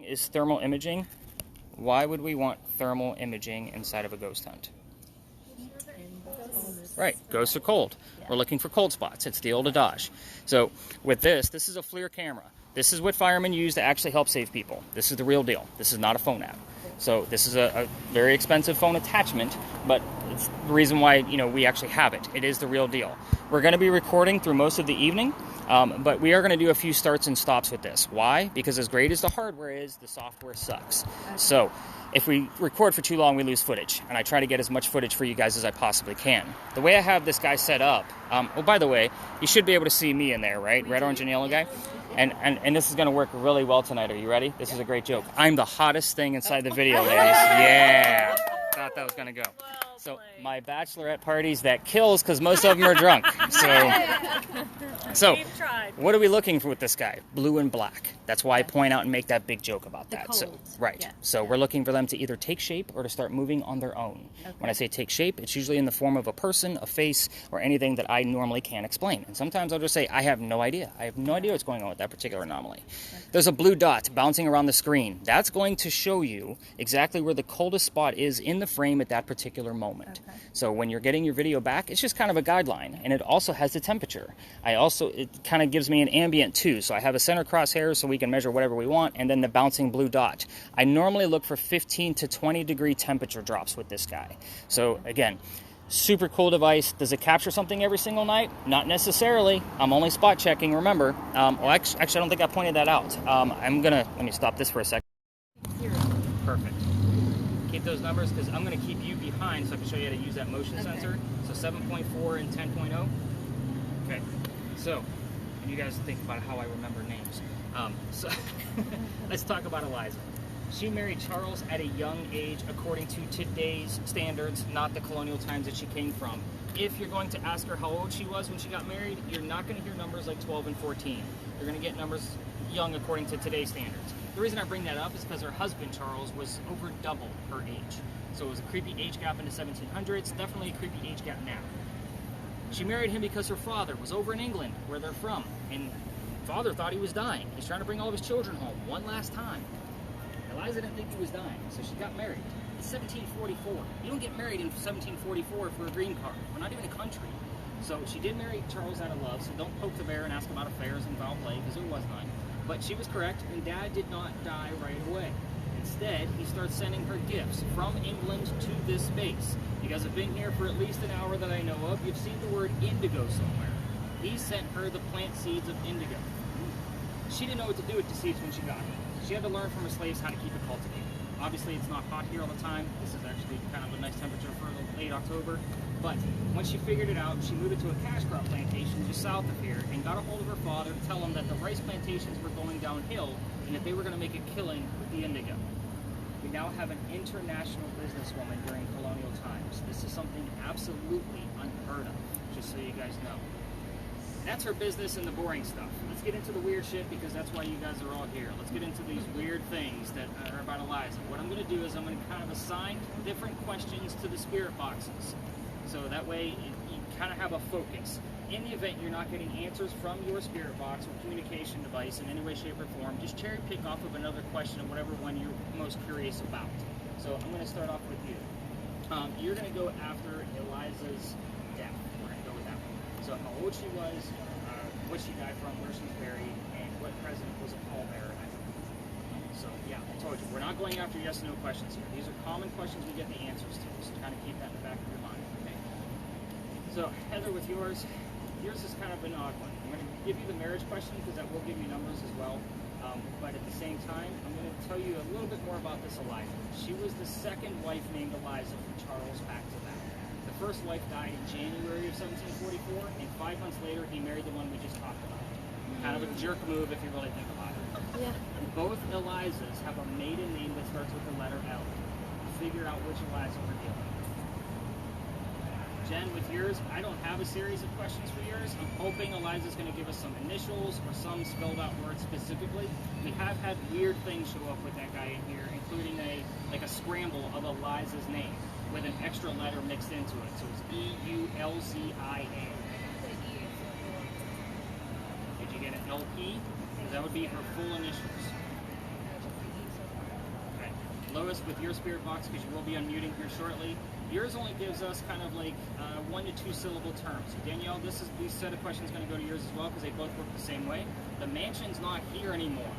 is thermal imaging. Why would we want thermal imaging inside of a ghost hunt? Right, ghosts are cold. We're looking for cold spots. It's the old adage. So with this is a FLIR camera. This is what firemen use to actually help save people. This is the real deal. This is not a phone app. So this is a very expensive phone attachment, but it's the reason why, you know, we actually have it. It is the real deal. We're going to be recording through most of the evening, but we are going to do a few starts and stops with this. Why? Because as great as the hardware is, the software sucks. So if we record for too long, we lose footage, and I try to get as much footage for you guys as I possibly can. The way I have this guy set up, oh, by the way, you should be able to see me in there, right? Red, orange, and yellow guy. And this is going to work really well tonight. Are you ready? This is a great joke. I'm the hottest thing inside the video, ladies. Yeah. Thought that was going to go. So my bachelorette parties, that kills because most of them are drunk. So what are we looking for with this guy? Blue and black. That's why I point out and make that big joke about that. So right. Yeah. So we're looking for them to either take shape or to start moving on their own. Okay. When I say take shape, it's usually in the form of a person, a face, or anything that I normally can't explain. And sometimes I'll just say, I have no idea. I have no idea what's going on with that particular anomaly. Okay. There's a blue dot bouncing around the screen. That's going to show you exactly where the coldest spot is in the frame at that particular moment. Okay. So when you're getting your video back, it's just kind of a guideline, and it also has the temperature. It kind of gives me an ambient too, so I have a center crosshair so we can measure whatever we want, and then the bouncing blue dot. I normally look for 15 to 20 degree temperature drops with this guy. So again, super cool device. Does it capture something every single night? Not necessarily. I'm only spot checking, remember. Well, actually, I don't think I pointed that out. Let me stop this for a second. Perfect. Keep those numbers because I'm going to keep you behind so I can show you how to use that motion sensor. So 7.4 and 10.0. Okay. So, and you guys think about how I remember names. So let's talk about Eliza. She married Charles at a young age according to today's standards, not the colonial times that she came from. If you're going to ask her how old she was when she got married, you're not going to hear numbers like 12 and 14. You're going to get numbers young according to today's standards. The reason I bring that up is because her husband, Charles, was over double her age. So it was a creepy age gap in the 1700s, definitely a creepy age gap now. She married him because her father was over in England, where they're from, and father thought he was dying. He's trying to bring all of his children home one last time. Eliza didn't think he was dying, so she got married. It's 1744. You don't get married in 1744 for a green card. We're not even a country. So she did marry Charles out of love, so don't poke the bear and ask about affairs and foul play, because there was none. But she was correct, and Dad did not die right away. Instead, he starts sending her gifts from England to this base. You guys have been here for at least an hour that I know of. You've seen the word indigo somewhere. He sent her the plant seeds of indigo. She didn't know what to do with the seeds when she got them. She had to learn from her slaves how to keep it cultivated. Obviously, it's not hot here all the time. This is actually kind of a nice temperature for late October. But when she figured it out, she moved it to a cash crop plantation just south of here and got a hold of her father to tell him that the rice plantations were going downhill and that they were going to make a killing with the indigo. We now have an international businesswoman during colonial times. This is something absolutely unheard of, just so you guys know. That's her business and the boring stuff. Let's get into the weird shit because that's why you guys are all here. Let's get into these weird things that are about Eliza. What I'm going to do is I'm going to kind of assign different questions to the spirit boxes. So that way you kind of have a focus. In the event you're not getting answers from your spirit box or communication device in any way, shape, or form, just cherry pick off of another question of whatever one you're most curious about. So I'm going to start off with you. You're going to go after Eliza's death. We're going to go with that one. So how old she was, what she died from, where she's buried, and what president was a pallbearer at. So yeah, I told you, we're not going after yes or no questions here. These are common questions we get the answers to, so kind of keep that in the back of your mind, okay? So Heather, with yours is kind of an odd one. I'm going to give you the marriage question because that will give you numbers as well. But at the same time, I'm going to tell you a little bit more about this Eliza. She was the second wife named Eliza from Charles back to back. The first wife died in January of 1744, and 5 months later, he married the one we just talked about. Kind of a jerk move if you really think about it. Yeah. Both Elizas have a maiden name that starts with the letter L. Figure out which Eliza we're dealing with. Jen, with yours, I don't have a series of questions for yours. I'm hoping Eliza's going to give us some initials or some spelled out words specifically. We have had weird things show up with that guy in here, including a scramble of Eliza's name with an extra letter mixed into it. So it's E-U-L-Z-I-A. Did you get an LP? Because that would be her full initials. us with your spirit box, because you will be unmuting here shortly. Yours only gives us kind of like 1 to 2 syllable terms. So Danielle, this set of questions going to go to yours as well, because they both work the same way. The mansion's not here anymore.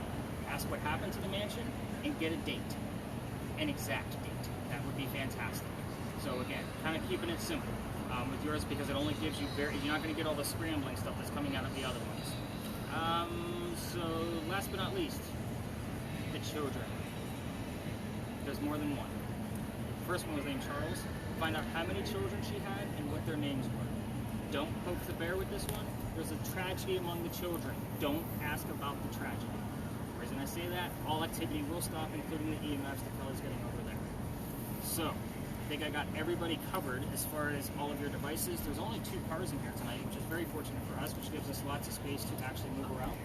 Ask what happened to the mansion and get a date, an exact date. That would be fantastic. So again, kind of keeping it simple with yours, because it only gives you you're not going to get all the scrambling stuff that's coming out of the other ones. So last but not least, the children. There's more than one. The first one was named Charles. Find out how many children she had and what their names were. Don't poke the bear with this one. There's a tragedy among the children. Don't ask about the tragedy. The reason I say that, all activity will stop, including the EMFs that Kelly's getting over there. So, I think I got everybody covered as far as all of your devices. There's only 2 cars in here tonight, which is very fortunate for us, which gives us lots of space to actually move around.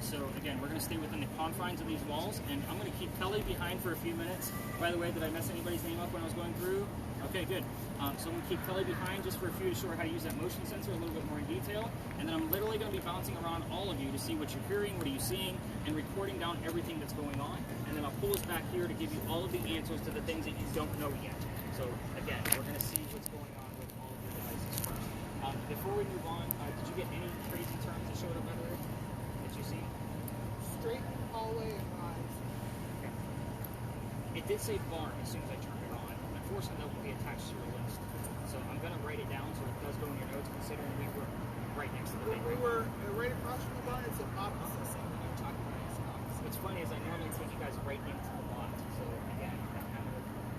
So again, we're going to stay within the confines of these walls, and I'm going to keep Kelly behind for a few minutes. By the way, did I mess anybody's name up when I was going through? Okay, good. So I'm going to keep Kelly behind just for a few to show her how to use that motion sensor a little bit more in detail, and then I'm literally going to be bouncing around all of you to see what you're hearing, what are you seeing, and recording down everything that's going on, and then I'll pull us back here to give you all of the answers to the things that you don't know yet. So again, we're going to see what's going on with all of your devices first. Before we move on, did you get any crazy terms that showed up by the way? You see? Straight hallway and rise. Okay. It did say barn as soon as I turned it on. Unfortunately, that will be attached to your list. So I'm going to write it down so it does go in your notes, considering we were right next to the thing. We were right across from the barn. It's an opposite side. When I'm talking about it. What's funny is I normally take you guys right into the lot. So again,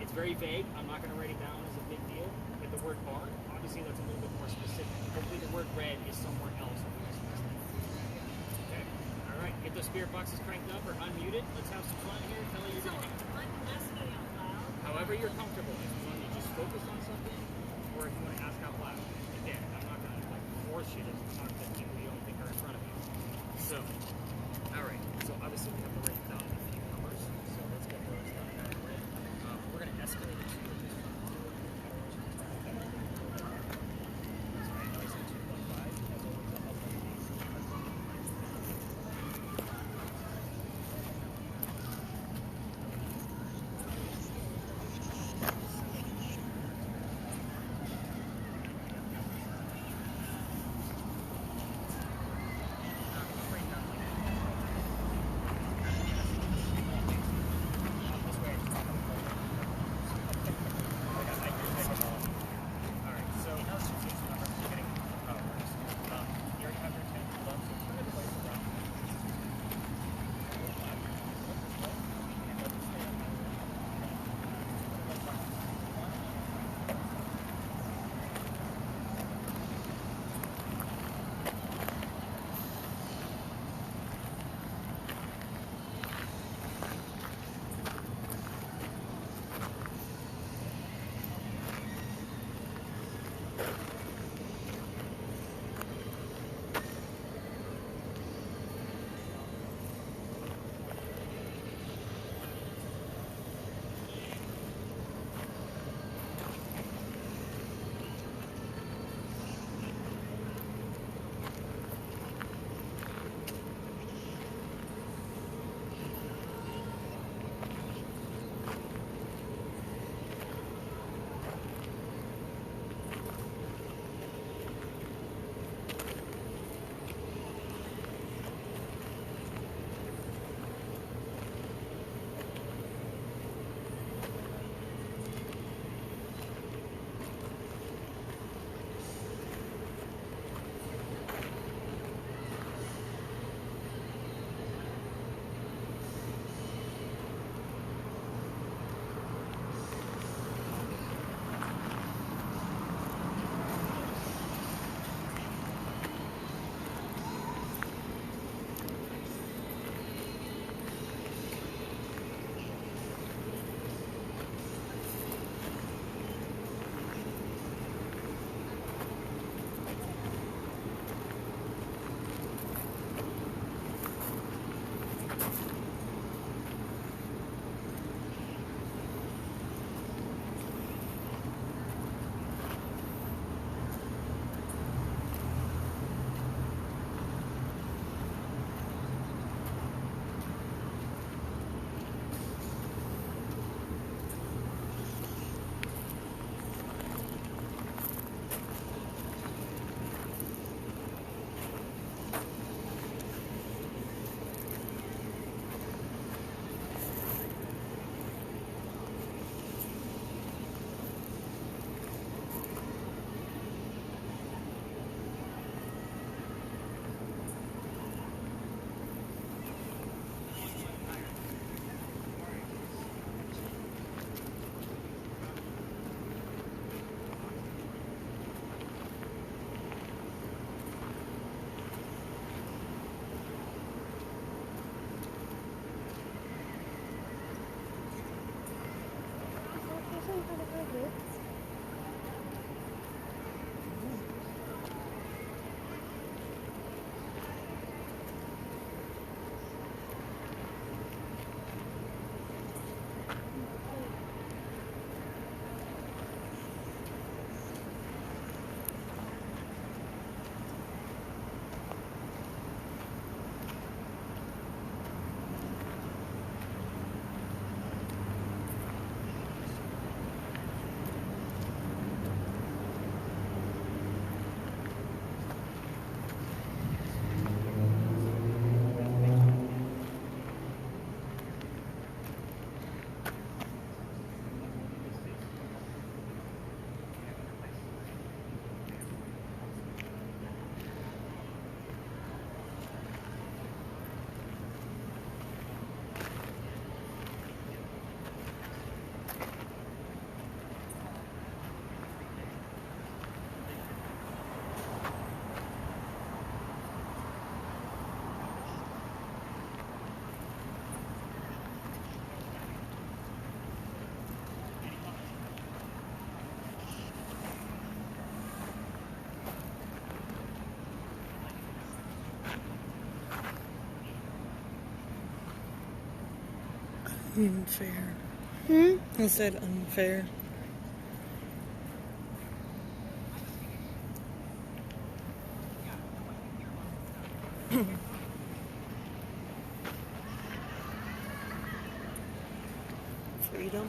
it's very vague. I'm not going to write it down as a big deal. With the word barn, obviously that's a little bit more specific. Hopefully the word red is somewhere else. Alright, get those spirit boxes cranked up or unmuted. Let's have some fun here. Kelly, you're going to however you're comfortable. If you want to just focus on something, or if you want to ask out loud. Again, I'm not going to force you to talk to people you don't think are in front of you. So, alright. So obviously we have to write down a few numbers. So let's get those done that way. We're going to escalate it to Unfair. I said unfair. Freedom.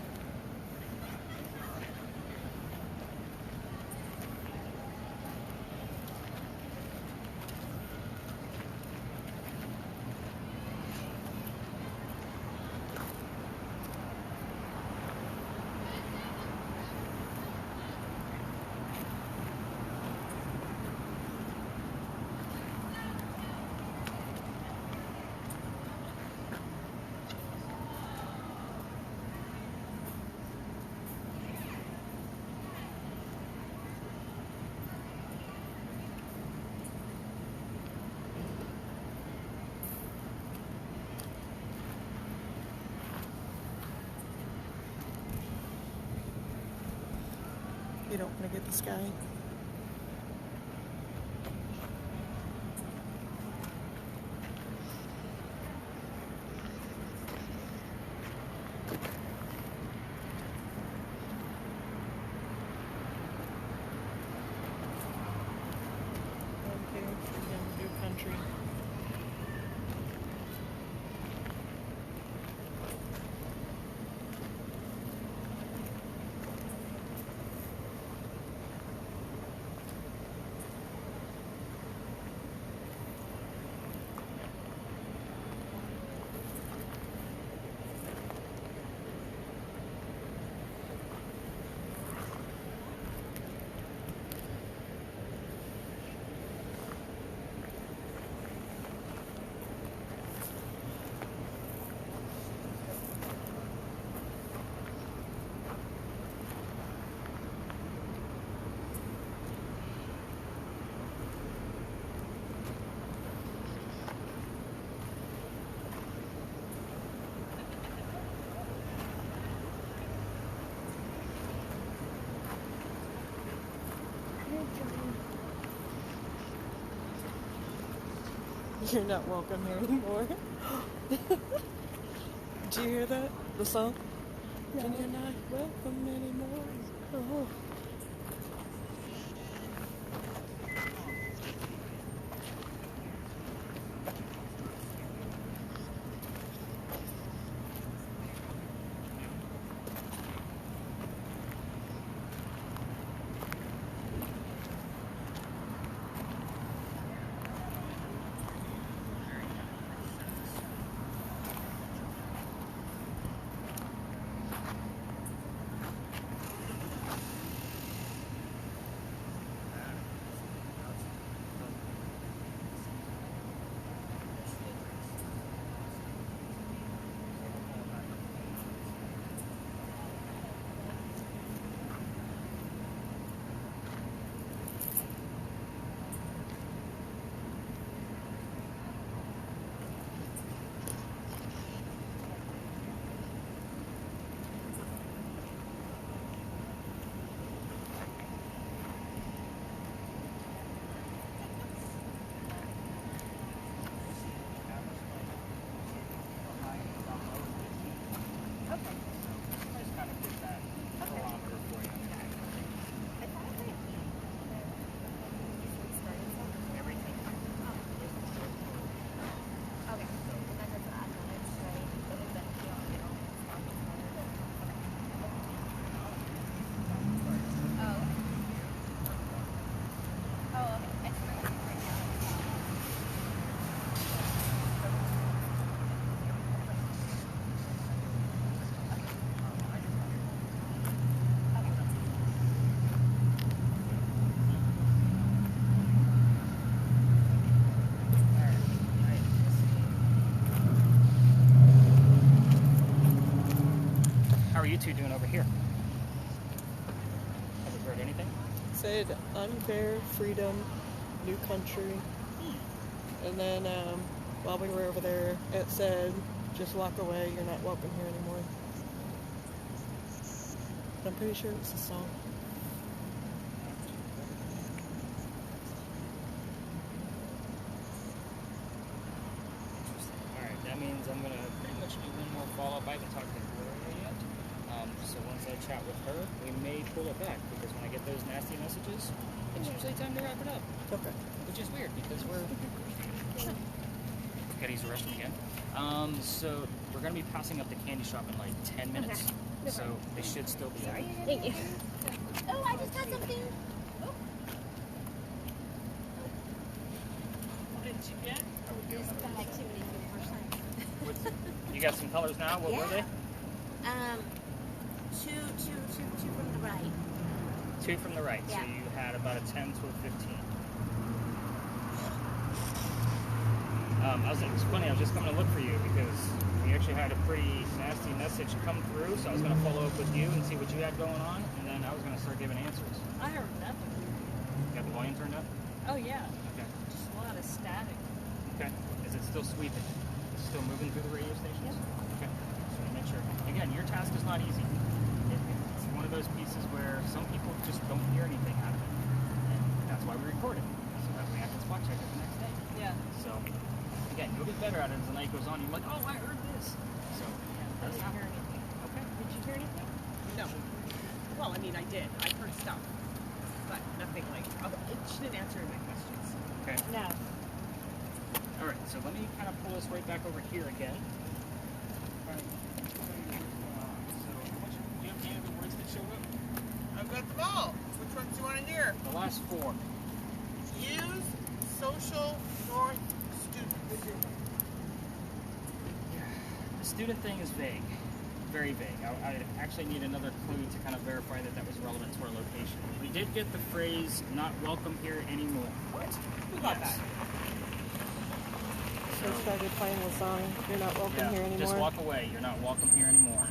You don't want to get the sky. Okay, new country. You're not welcome here anymore. Did you hear that? The song? No. And you're not welcome anymore. Oh. two doing over here? Have you heard anything? Said unfair, freedom, new country. And then while we were over there, it said, just walk away, you're not welcome here anymore. I'm pretty sure it's a song. Alright, that means I'm going to pretty much do one more follow-up. I haven't talked to Gloria yet. So once I chat with her, we may pull it back, because when I get those nasty messages, it's usually time to wrap it up. Okay. Which is weird, because we're... Gotta use the restroom again. So we're going to be passing up the candy shop in like 10 minutes. Okay. So they should still be Sorry. open. Thank you. Oh, I just had something. Oh. What did you get? Just the activity for the first time. You got some colors now? What were they? Two from the right. Two from the right. Yeah. So you had about a 10 to a 15. It's funny, I was just coming to look for you because we actually had a pretty nasty message come through, so I was going to follow up with you and see what you had going on, and then I was going to start giving answers. I heard nothing. You got the volume turned up? Oh, yeah. Okay. Just a lot of static. Okay. Is it still sweeping? Is it still moving through the radio stations? Yep. Okay. Just want to make sure. Again, your task is not easy. It's one of those pieces where some people just don't hear anything out of it, and that's why we record it, so that way I can spot check it the next day. Yeah. So, again, you'll get better at it as the night goes on. You're like, oh, I heard this. So, I that's didn't not hear anything. okay. Did you hear anything? No. Well, I mean, I did. I heard stuff. But nothing like... She didn't answer my questions. Okay. No. All right, so let me kind of pull this right back over here again. So, do you have any of the words that showed up? I've got them all. Which ones do you want to hear? The last four. Use social north students. The student thing is vague. Very vague. I actually need another clue to kind of verify that that was relevant to our location. We did get the phrase, not welcome here anymore. What? Who got that? So started playing the song, you're not welcome here anymore. Just walk away. You're not welcome here anymore.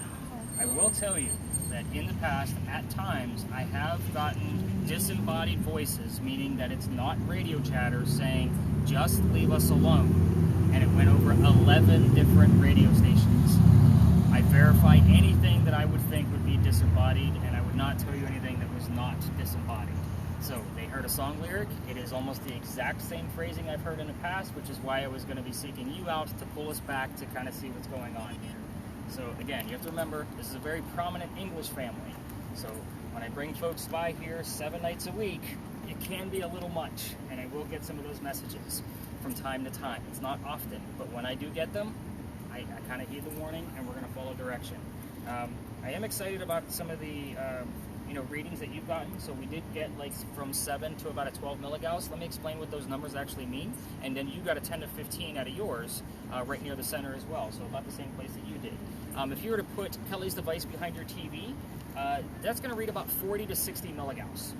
I will tell you that in the past, at times, I have gotten disembodied voices, meaning that it's not radio chatter saying, just leave us alone. And it went over 11 different radio stations. I verify anything that I would think would be disembodied, and I would not tell you anything that was not disembodied. So they heard a song lyric. It is almost the exact same phrasing I've heard in the past, which is why I was going to be seeking you out to pull us back to kind of see what's going on here. So again, you have to remember, this is a very prominent English family. So when I bring folks by here 7 nights a week, it can be a little much, and I will get some of those messages from time to time. It's not often, but when I do get them, I kind of heed the warning, and we're going to follow direction. I am excited about some of the readings that you've gotten. So we did get like from 7 to about a 12 milligauss. Let me explain what those numbers actually mean. And then you got a 10 to 15 out of yours right near the center as well. So about the same place that you did. If you were to put Kelly's device behind your TV, that's going to read about 40 to 60 milligauss.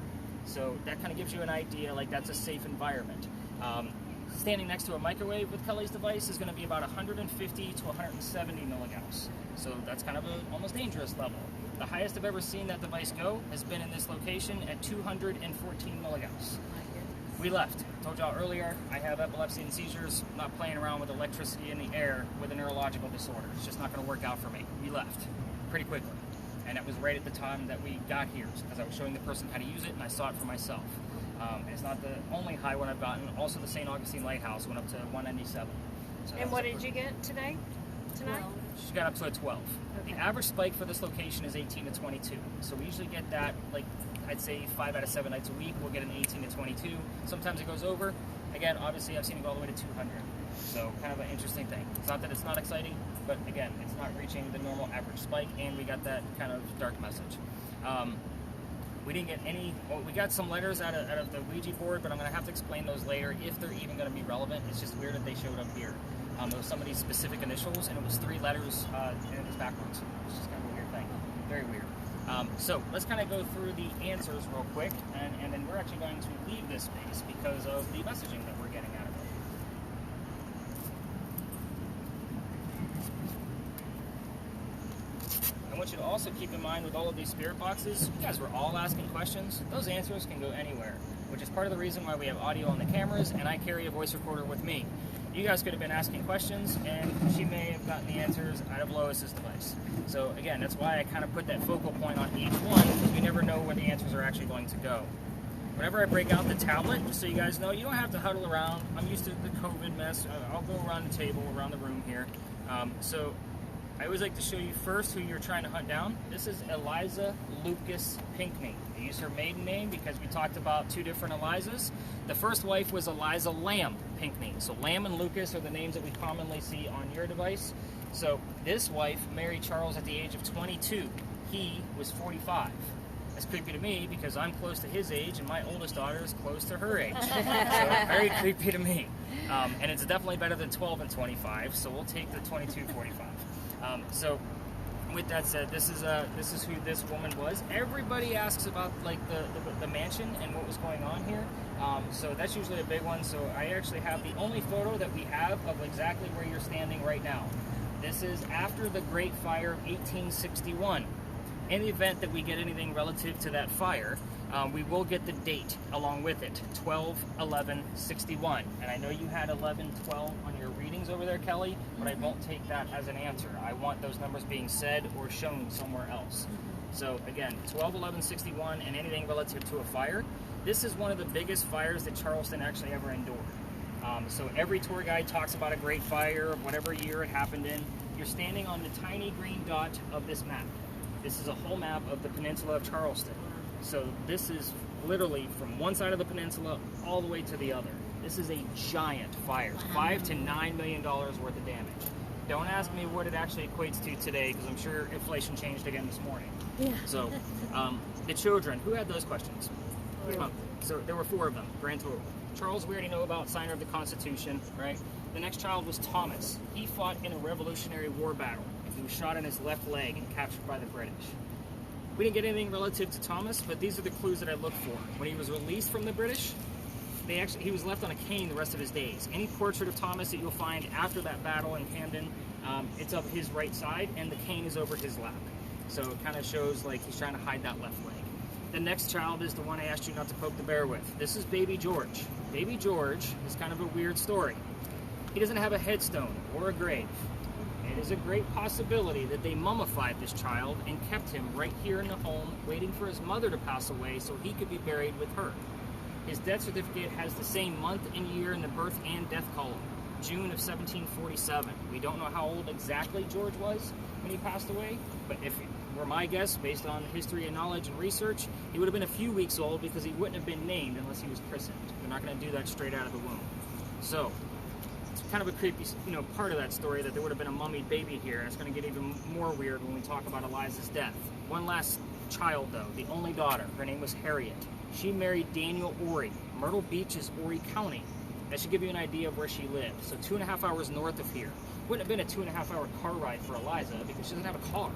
So that kind of gives you an idea, like that's a safe environment. Standing next to a microwave with Kelly's device is going to be about 150 to 170 milligauss. So that's kind of an almost dangerous level. The highest I've ever seen that device go has been in this location at 214 milligauss. We left. I told y'all earlier, I have epilepsy and seizures. I'm not playing around with electricity in the air with a neurological disorder. It's just not going to work out for me. We left pretty quickly. And it was right at the time that we got here, because I was showing the person how to use it, and I saw it for myself. And it's not the only high one I've gotten. Also, the St. Augustine Lighthouse went up to 197. So And what did you get today? Tonight? She got up to a 12. Okay. The average spike for this location is 18 to 22. So we usually get that, like, I'd say 5 out of 7 nights a week. We'll get an 18 to 22. Sometimes it goes over. Again, obviously, I've seen it go all the way to 200. So kind of an interesting thing. It's not that it's not exciting, but again, it's not reaching the normal average spike, and we got that kind of dark message. We didn't get any, well, we got some letters out of the Ouija board, but I'm going to have to explain those later if they're even going to be relevant. It's just weird that they showed up here. There was somebody's specific initials, and it was 3 letters, and it was backwards. It's just kind of a weird thing. Very weird. So let's kind of go through the answers real quick, and then we're actually going to leave this space because of the messaging that we're getting out of it. I want want you to also keep in mind with all of these spirit boxes, you guys were all asking questions. Those answers can go anywhere, which is part of the reason why we have audio on the cameras and I carry a voice recorder with me. You guys could have been asking questions and she may have gotten the answers out of Lois's device. So again, that's why I kind of put that focal point on each one, because we never know where the answers are actually going to go. Whenever I break out the tablet, just so you guys know, you don't have to huddle around. I'm used to the COVID mess. I'll go around the table, around the room here. So I always like to show you first who you're trying to hunt down. This is Eliza Lucas Pinckney. I use her maiden name because we talked about two different Elizas. The first wife was Eliza Lamb Pinckney. So Lamb and Lucas are the names that we commonly see on your device. So this wife married Charles at the age of 22. He was 45. That's creepy to me because I'm close to his age and my oldest daughter is close to her age. So very creepy to me. And it's definitely better than 12 and 25, so we'll take the 22-45. So with that said, this is who this woman was. Everybody asks about like the mansion and what was going on here. So that's usually a big one. So I actually have the only photo that we have of exactly where you're standing right now. This is after the Great Fire of 1861. In the event that we get anything relative to that fire, we will get the date along with it, 12/11/61. And I know you had 11/12 on your readings over there, Kelly, but I won't take that as an answer. I want those numbers being said or shown somewhere else. So again, 12/11/61 and anything relative to a fire. This is one of the biggest fires that Charleston actually ever endured. So every tour guide talks about a great fire of whatever year it happened in. You're standing on the tiny green dot of this map. This is a whole map of the peninsula of Charleston. So this is literally from one side of the peninsula all the way to the other. This is a giant fire. It's $5 to $9 million worth of damage. Don't ask me what it actually equates to today, because I'm sure inflation changed again this morning. Yeah. So the children, who had those questions? So there were 4 of them, grand total. Charles, we already know about, signer of the Constitution, right? The next child was Thomas. He fought in a Revolutionary War battle. He was shot in his left leg and captured by the British. We didn't get anything relative to Thomas, but these are the clues that I looked for. When he was released from the British, he was left on a cane the rest of his days. Any portrait of Thomas that you'll find after that battle in Camden, it's of his right side, and the cane is over his lap. So it kind of shows like he's trying to hide that left leg. The next child is the one I asked you not to poke the bear with. This is Baby George. Baby George is kind of a weird story. He doesn't have a headstone or a grave. It is a great possibility that they mummified this child and kept him right here in the home, waiting for his mother to pass away so he could be buried with her. His death certificate has the same month and year in the birth and death column, June of 1747. We don't know how old exactly George was when he passed away, but if it were my guess, based on history and knowledge and research, he would have been a few weeks old because he wouldn't have been named unless he was christened. They're not going to do that straight out of the womb. So it's kind of a creepy, part of that story that there would have been a mummied baby here, and it's going to get even more weird when we talk about Eliza's death. One last child, though, the only daughter. Her name was Harriet. She married Daniel Ory. Myrtle Beach is Ory County. That should give you an idea of where she lived. So 2.5 hours north of here. Wouldn't have been a 2.5-hour car ride for Eliza because she doesn't have a car.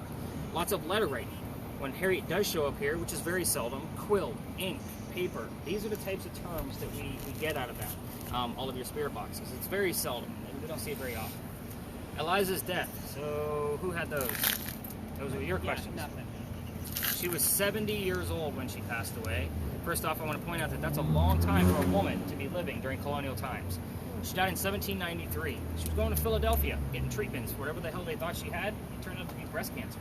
Lots of letter writing. When Harriet does show up here, which is very seldom, quill, ink, paper. These are the types of terms that we get out of that. All of your spirit boxes. It's very seldom. We don't see it very often. Eliza's death. So who had those? Those were your questions. Nothing. She was 70 years old when she passed away. First off, I want to point out that that's a long time for a woman to be living during colonial times. She died in 1793. She was going to Philadelphia, getting treatments for whatever the hell they thought she had. It turned out to be breast cancer.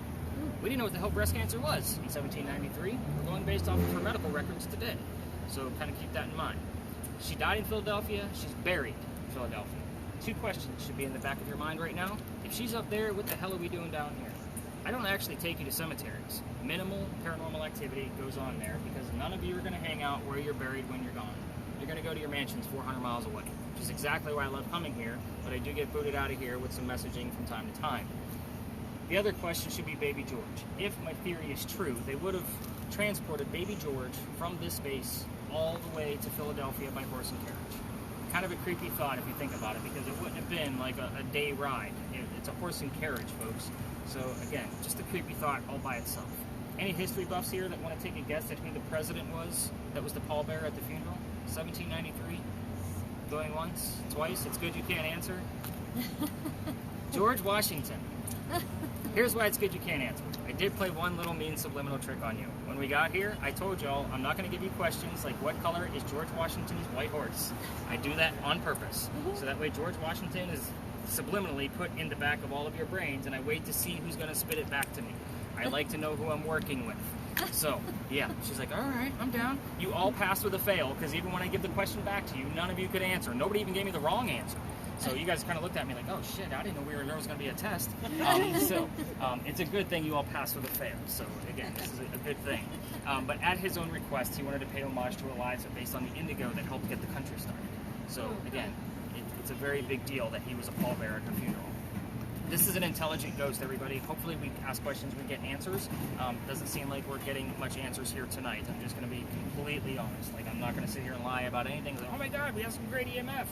We didn't know what the hell breast cancer was in 1793. We're going based off of her medical records today. So kind of keep that in mind. She died in Philadelphia. She's buried in Philadelphia. 2 questions should be in the back of your mind right now. If she's up there, what the hell are we doing down here? I don't actually take you to cemeteries. Minimal paranormal activity goes on there because none of you are going to hang out where you're buried when you're gone. You're going to go to your mansions 400 miles away, which is exactly why I love coming here, but I do get booted out of here with some messaging from time to time. The other question should be Baby George. If my theory is true, they would have transported Baby George from this base all the way to Philadelphia by horse and carriage. Kind of a creepy thought if you think about it, because it wouldn't have been like a day ride. It's a horse and carriage, folks. So again, just a creepy thought all by itself. Any history buffs here that want to take a guess at who the president was that was the pallbearer at the funeral? 1793? Going once, twice? It's good you can't answer. George Washington. Here's why it's good you can't answer. I did play one little mean subliminal trick on you. When we got here, I told y'all I'm not going to give you questions like what color is George Washington's white horse. I do that on purpose. So that way George Washington is subliminally put in the back of all of your brains, and I wait to see who's going to spit it back to me. I like to know who I'm working with. So, yeah, she's like, all right, I'm down. You all passed with a fail, because even when I give the question back to you, none of you could answer. Nobody even gave me the wrong answer. So you guys kind of looked at me like, oh shit, I didn't know there was going to be a test. It's a good thing you all passed with a fail. So again, this is a good thing. But at his own request, he wanted to pay homage to Eliza based on the indigo that helped get the country started. So again, it's a very big deal that he was a pallbearer at the funeral. This is an intelligent ghost, everybody. Hopefully we ask questions, we get answers. Doesn't seem like we're getting much answers here tonight. I'm just going to be completely honest. Like, I'm not going to sit here and lie about anything. Like, oh my God, we have some great EMF.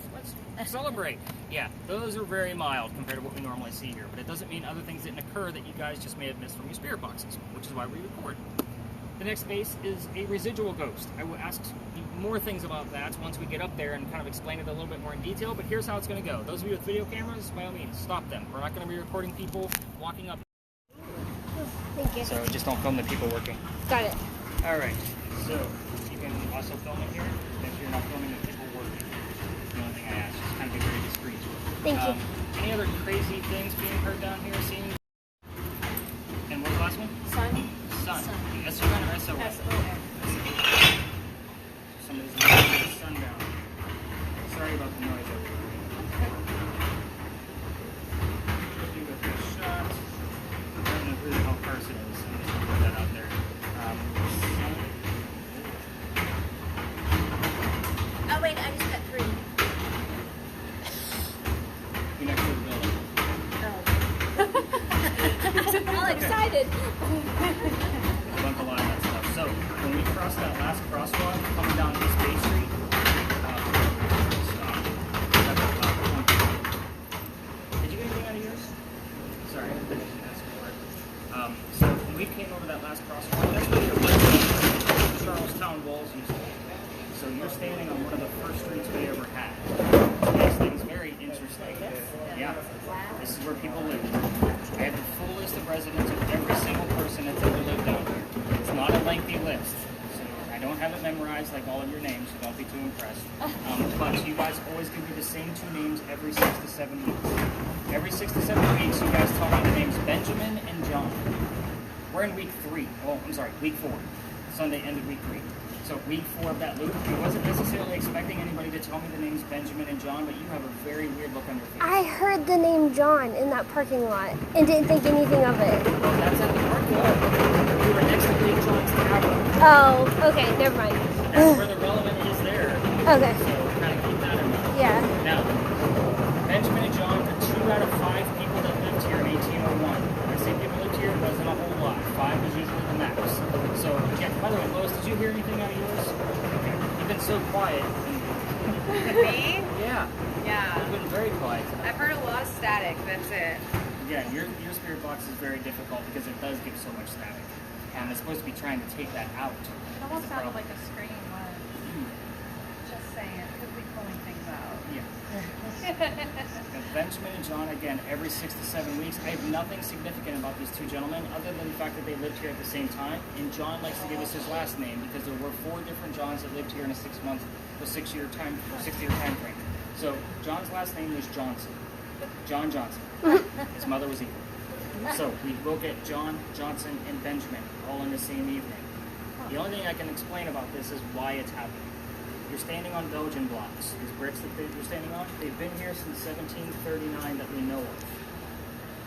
Let's celebrate. Yeah, those are very mild compared to what we normally see here. But it doesn't mean other things didn't occur that you guys just may have missed from your spirit boxes, which is why we record. The next space is a residual ghost. I will ask more things about that once we get up there and kind of explain it a little bit more in detail, but here's how it's going to go. Those of you with video cameras, by all means, stop them. We're not going to be recording people walking up. Thank you. So just don't film the people working. Got it. All right, so you can also film it here. Make sure you're not filming the people working. That's the only thing I ask. Just kind of be very discreet. Thank you. Any other crazy things being heard down here, seen? And what was the last one? Sun. Sun. Sun. S-U-N or S-O-N? S-O-N. Somebody's knocking the sun down. Sorry about the noise over there. Give it a shot. I don't know who the hell person is. I'm just going to put that out there. Oh wait, I just got 3. Who next to the building? All excited. I bumped a lot of that stuff. So, when we cross that last crosswalk, coming down East Bay Street, stop. Did you get anything out of yours? Sorry, I didn't ask for it. So, when we came over that last crosswalk, that's where the Charlestown walls used to be. So, you're standing on one of the first streets we ever had. It makes things very interesting. Yeah. This is where people live. I have the full list of residents of every single person that's ever lived down here. It's not a lengthy list, so I don't have it memorized like all of your names, so don't be too impressed. But you guys always give me the same 2 names every 6 to 7 weeks. Every 6 to 7 weeks, you guys tell me the names Benjamin and John. We're in week 3. Oh, I'm sorry, week 4. Sunday ended week 3. So week 4 of that loop, I wasn't necessarily expecting anybody to tell me the names Benjamin and John, but you have a very weird look on your face. I heard the name John in that parking lot and didn't think anything of it. Well, that's at the parking lot. We were next to Big John's Tavern. Oh, okay, never mind. That's where the relevant is there. Okay. So kind of keep that in mind. Yeah. Now, Benjamin and John are 2 out of 5 people that lived here in 1801. When I say people lived here, it wasn't a whole lot. 5 was usually the max. So, yeah, by the way, Lois, did you hear anything out of yours? Okay. You've been so quiet. Me? Yeah. Yeah. You've been very quiet tonight. I've heard a lot of static, that's it. Yeah, your spirit box is very difficult because it does give so much static. And it's supposed to be trying to take that out. It almost sounded like a scream. Just saying, could be pulling things out. Yeah. And Benjamin and John, again, every 6 to 7 weeks. I have nothing significant about these 2 gentlemen other than the fact that they lived here at the same time. And John likes to give us his last name because there were 4 different Johns that lived here in a 6-year time frame. So John's last name was Johnson. John Johnson. His mother was evil. So we will get John, Johnson, and Benjamin all in the same evening. The only thing I can explain about this is why it's happening. You're standing on Belgian blocks. These bricks that you're standing on, they've been here since 1739 that we know of.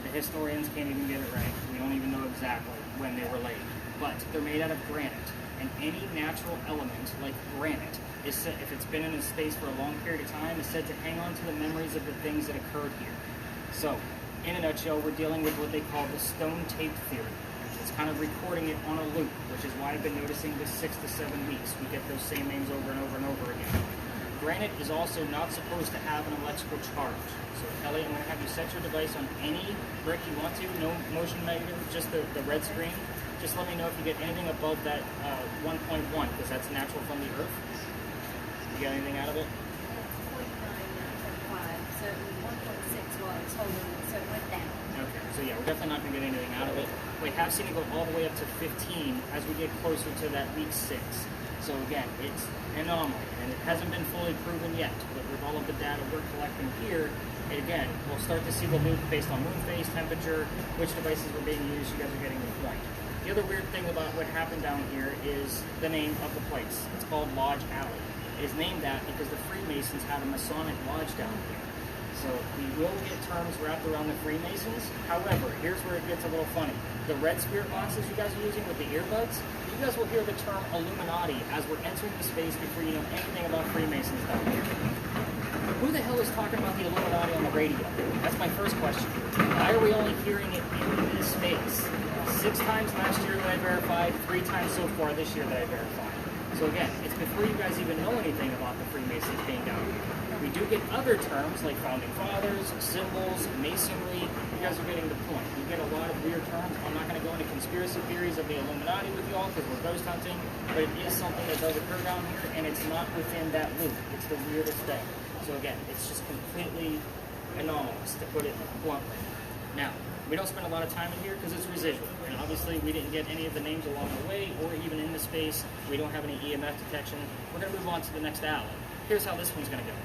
The historians can't even get it right. We don't even know exactly when they were laid. But they're made out of granite. And any natural element, like granite, is said, if it's been in a space for a long period of time, is said to hang on to the memories of the things that occurred here. So, in a nutshell, we're dealing with what they call the stone tape theory. It's kind of recording it on a loop, which is why I've been noticing this 6 to 7 weeks. We get those same names over and over and over again. Granite is also not supposed to have an electrical charge. So Kelly, I'm going to have you set your device on any brick you want to, no motion negative, just the red screen. Just let me know if you get anything above that 1.1, because that's natural from the earth. You got anything out of it? So 1.6 was holding it, so it went down. Okay, so yeah, we're definitely not going to get anything out of it. We have seen it go all the way up to 15 as we get closer to that week 6. So again, it's an anomaly, and it hasn't been fully proven yet. But with all of the data we're collecting here, again, we'll start to see the loop based on moon phase, temperature, which devices were being used. You guys are getting the point. The other weird thing about what happened down here is the name of the place. It's called Lodge Alley. It is named that because the Freemasons had a Masonic lodge down here. So we will get terms wrapped around the Freemasons. However, here's where it gets a little funny. The red spirit boxes you guys are using with the earbuds, you guys will hear the term Illuminati as we're entering the space before you know anything about Freemasons down here. Who the hell is talking about the Illuminati on the radio? That's my first question. Why are we only hearing it in this space? 6 times last year that I verified, 3 times so far this year that I verified. So again, it's before you guys even know anything about the Freemasons being down here. We do get other terms like founding fathers, symbols, masonry. You guys are getting the point. You get a lot of weird terms. I'm not going to go into conspiracy theories of the Illuminati with you all because we're ghost hunting, but it is something that does occur down here, and it's not within that loop. It's the weirdest thing. So again, it's just completely anomalous, to put it bluntly. Now, we don't spend a lot of time in here because it's residual. And obviously, we didn't get any of the names along the way or even in the space. We don't have any EMF detection. We're going to move on to the next alley. Here's how this one's going to go.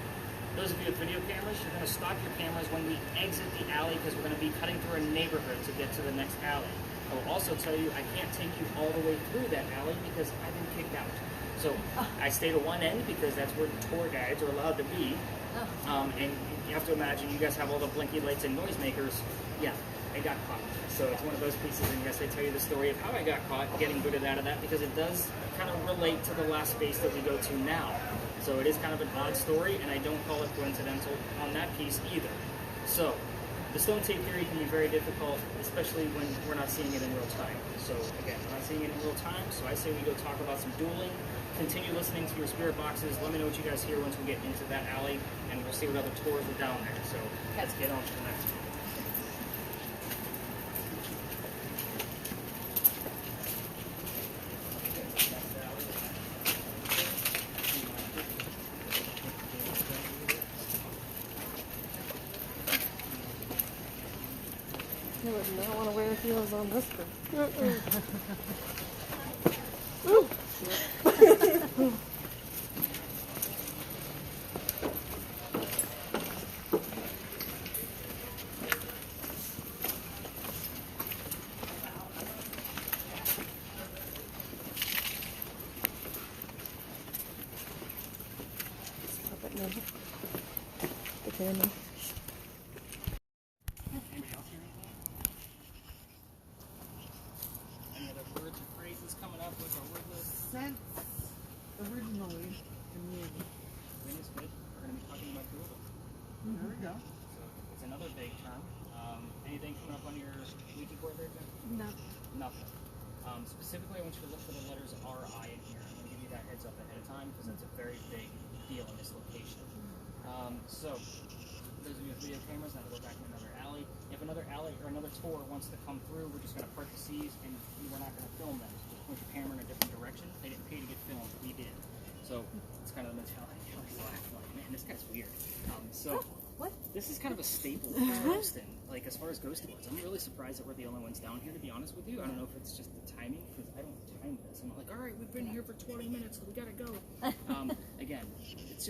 Those of you with video cameras, you're going to stop your cameras when we exit the alley because we're going to be cutting through a neighborhood to get to the next alley. I will also tell you I can't take you all the way through that alley because I've been kicked out. So I stayed at one end because that's where the tour guides are allowed to be. And you have to imagine you guys have all the blinky lights and noisemakers. Yeah, I got caught. So it's one of those pieces, and yes, I tell you the story of how I got caught getting booted out of that because it does kind of relate to the last space that we go to now. So it is kind of an odd story, and I don't call it coincidental on that piece either. So the stone tape theory can be very difficult, especially when we're not seeing it in real time. So again, we're not seeing it in real time, so I say we go talk about some dueling. Continue listening to your spirit boxes. Let me know what you guys hear once we get into that alley, and we'll see what other tours are down there. So let's get on to the next one. You would not want to wear heels on this one. Stop it now. The camera. Any other words or phrases coming up with our word list? Since originally community. Is good. We're going to be talking about two of them. There we go. So it's another vague term. Anything coming up on your Ouija board there, Jen? No. Nothing. Specifically, I want you to look for the letters RI in here. I'm going to give you that heads up ahead of time because that's a very big deal in this location. So, those of you with video cameras, now to go back in another alley. If another alley or another tour wants to come through, we're just going to part the seas and we're not going to film them. Just point your camera in a different direction. They didn't pay to get filmed, we did. So, it's kind of the mentality. Man, this guy's weird. What? This is kind of a staple of Charleston, like as far as ghost tours. I'm really surprised that we're the only ones down here, to be honest with you. I don't know if it's just the timing, because I don't time this. I'm like, all right, we've been here for 20 minutes, so we gotta go. Again, it's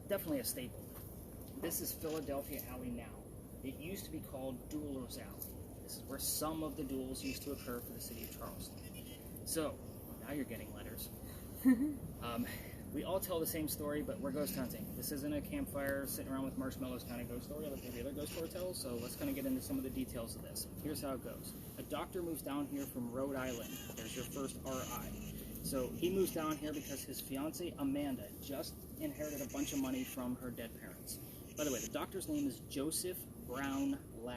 definitely a staple. This is Philadelphia Alley now. It used to be called Duelers Alley. This is where some of the duels used to occur for the city of Charleston. So, now you're getting letters. We all tell the same story, but we're ghost hunting. This isn't a campfire sitting around with marshmallows kind of ghost story like every other ghost story tells, so let's kind of get into some of the details of this. Here's how it goes. A doctor moves down here from Rhode Island. There's your first RI. So he moves down here because his fiancée, Amanda, just inherited a bunch of money from her dead parents. By the way, the doctor's name is Joseph Brown Ladd.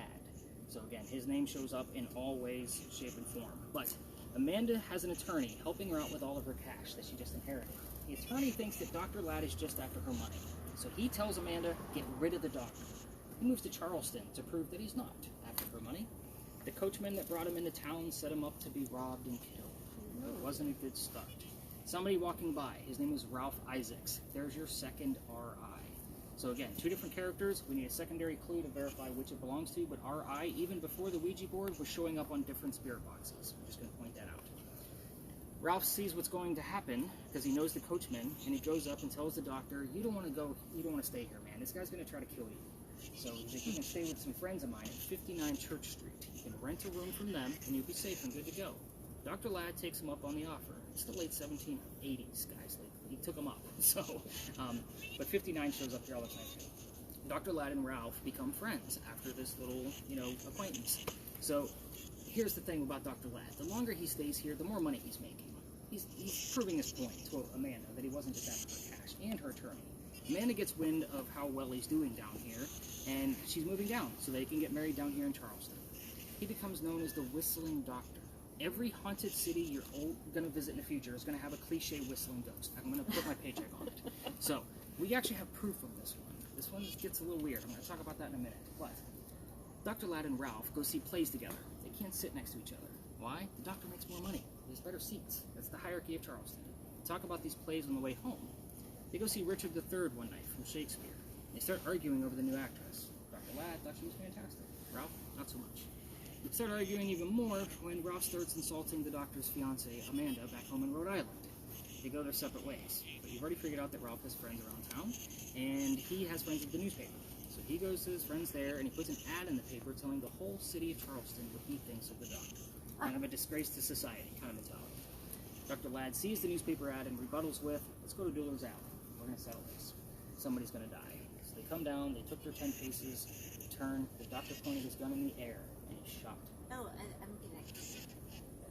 So again, his name shows up in all ways, shape, and form. But Amanda has an attorney helping her out with all of her cash that she just inherited. The attorney thinks that Dr. Ladd is just after her money. So he tells Amanda, get rid of the doctor. He moves to Charleston to prove that he's not after her money. The coachman that brought him into town set him up to be robbed and killed. It wasn't a good start. Somebody walking by, his name was Ralph Isaacs. There's your second RI. So again, two different characters. We need a secondary clue to verify which it belongs to, but our eye, even before the Ouija board, was showing up on different spirit boxes. I'm just going to point that out. Ralph sees what's going to happen because he knows the coachman, and he goes up and tells the doctor, you don't want to go, you don't want to stay here, man. This guy's going to try to kill you. So he's like, you can stay with some friends of mine at 59 Church Street. You can rent a room from them, and you'll be safe and good to go. Dr. Ladd takes him up on the offer. It's the late 1780s, guys. Like, he took him up. So, but 59 shows up here all the time too. Dr. Ladd and Ralph become friends after this little, acquaintance. So here's the thing about Dr. Ladd. The longer he stays here, the more money he's making. He's proving his point to Amanda that he wasn't just after her cash, and her attorney. Amanda gets wind of how well he's doing down here, and she's moving down so they can get married down here in Charleston. He becomes known as the Whistling Doctor. Every haunted city you're going to visit in the future is going to have a cliche whistling ghost. I'm going to put my paycheck on it. So we actually have proof of this one. This one gets a little weird. I'm going to talk about that in a minute. But Dr. Ladd and Ralph go see plays together. They can't sit next to each other. Why? The doctor makes more money. There's better seats. That's the hierarchy of Charleston. Talk about these plays on the way home. They go see Richard III one night from Shakespeare. They start arguing over the new actress. Dr. Ladd thought she was fantastic. Ralph, not so much. They start arguing even more when Ralph starts insulting the doctor's fiancée, Amanda, back home in Rhode Island. They go their separate ways. But you've already figured out that Ralph has friends around town, and he has friends at the newspaper. So he goes to his friends there, and he puts an ad in the paper telling the whole city of Charleston what he thinks of the doctor. Kind of a disgrace to society kind of mentality. Dr. Ladd sees the newspaper ad and rebuttals with, let's go to Dueler's Alley. We're going to settle this. Somebody's going to die. So they come down, they took their 10 paces, they turn, the doctor pointed his gun in the air, and he shot. Oh, I'm getting it.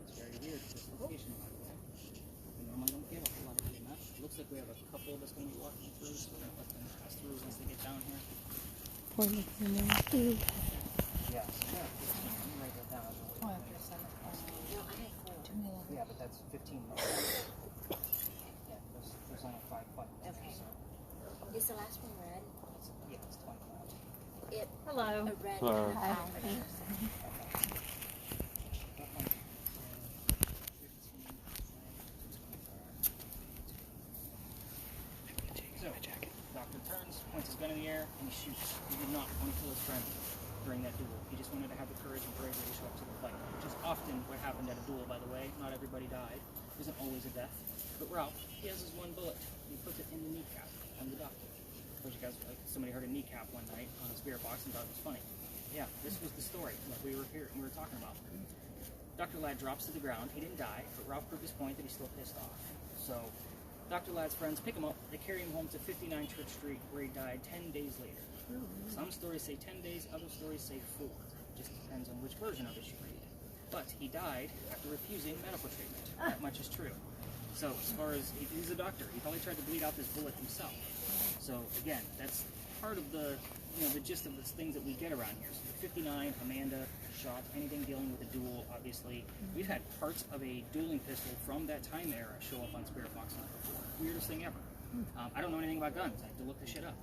It's very weird, this location, by the way. We normally don't get a whole lot of EMF. It looks like we have a couple that's going to be walking through, so we're going to let them pass through once they get down here. Yeah, so let me write that down. Oh, after 7 o'clock. No, I had 4. Yeah, but that's 15 minutes. Yeah, there's only 5 buttons. Okay. So, Is the last one red? yeah, it's 25. Hello. A red. Hello. Hi. So, doctor turns, points his gun in the air, and he shoots. He did not want to kill his friend during that duel. He just wanted to have the courage and bravery to show up to the fight, which is often what happened at a duel, by the way. Not everybody died. It isn't always a death. But Ralph, he has his one bullet. He puts it in the kneecap on the doctor. Of course, you guys, somebody heard a kneecap one night on the spirit box and thought it was funny. Yeah, this was the story that we were here and we were talking about. Dr. Ladd drops to the ground. He didn't die, but Ralph proved his point that he's still pissed off. So Dr. Ladd's friends pick him up. They carry him home to 59 Church Street, where he died 10 days later. Some stories say 10 days, other stories say 4. Just depends on which version of it you read. But he died after refusing medical treatment. That much is true. So as far as, he's a doctor. He probably tried to bleed out this bullet himself. So again, that's part of the, the gist of the things that we get around here. So 59, Amanda, shot, anything dealing with a duel, obviously. We've had parts of a dueling pistol from that time era show up on Spirit Boxes before. Weirdest thing ever. I don't know anything about guns. I have to look this shit up.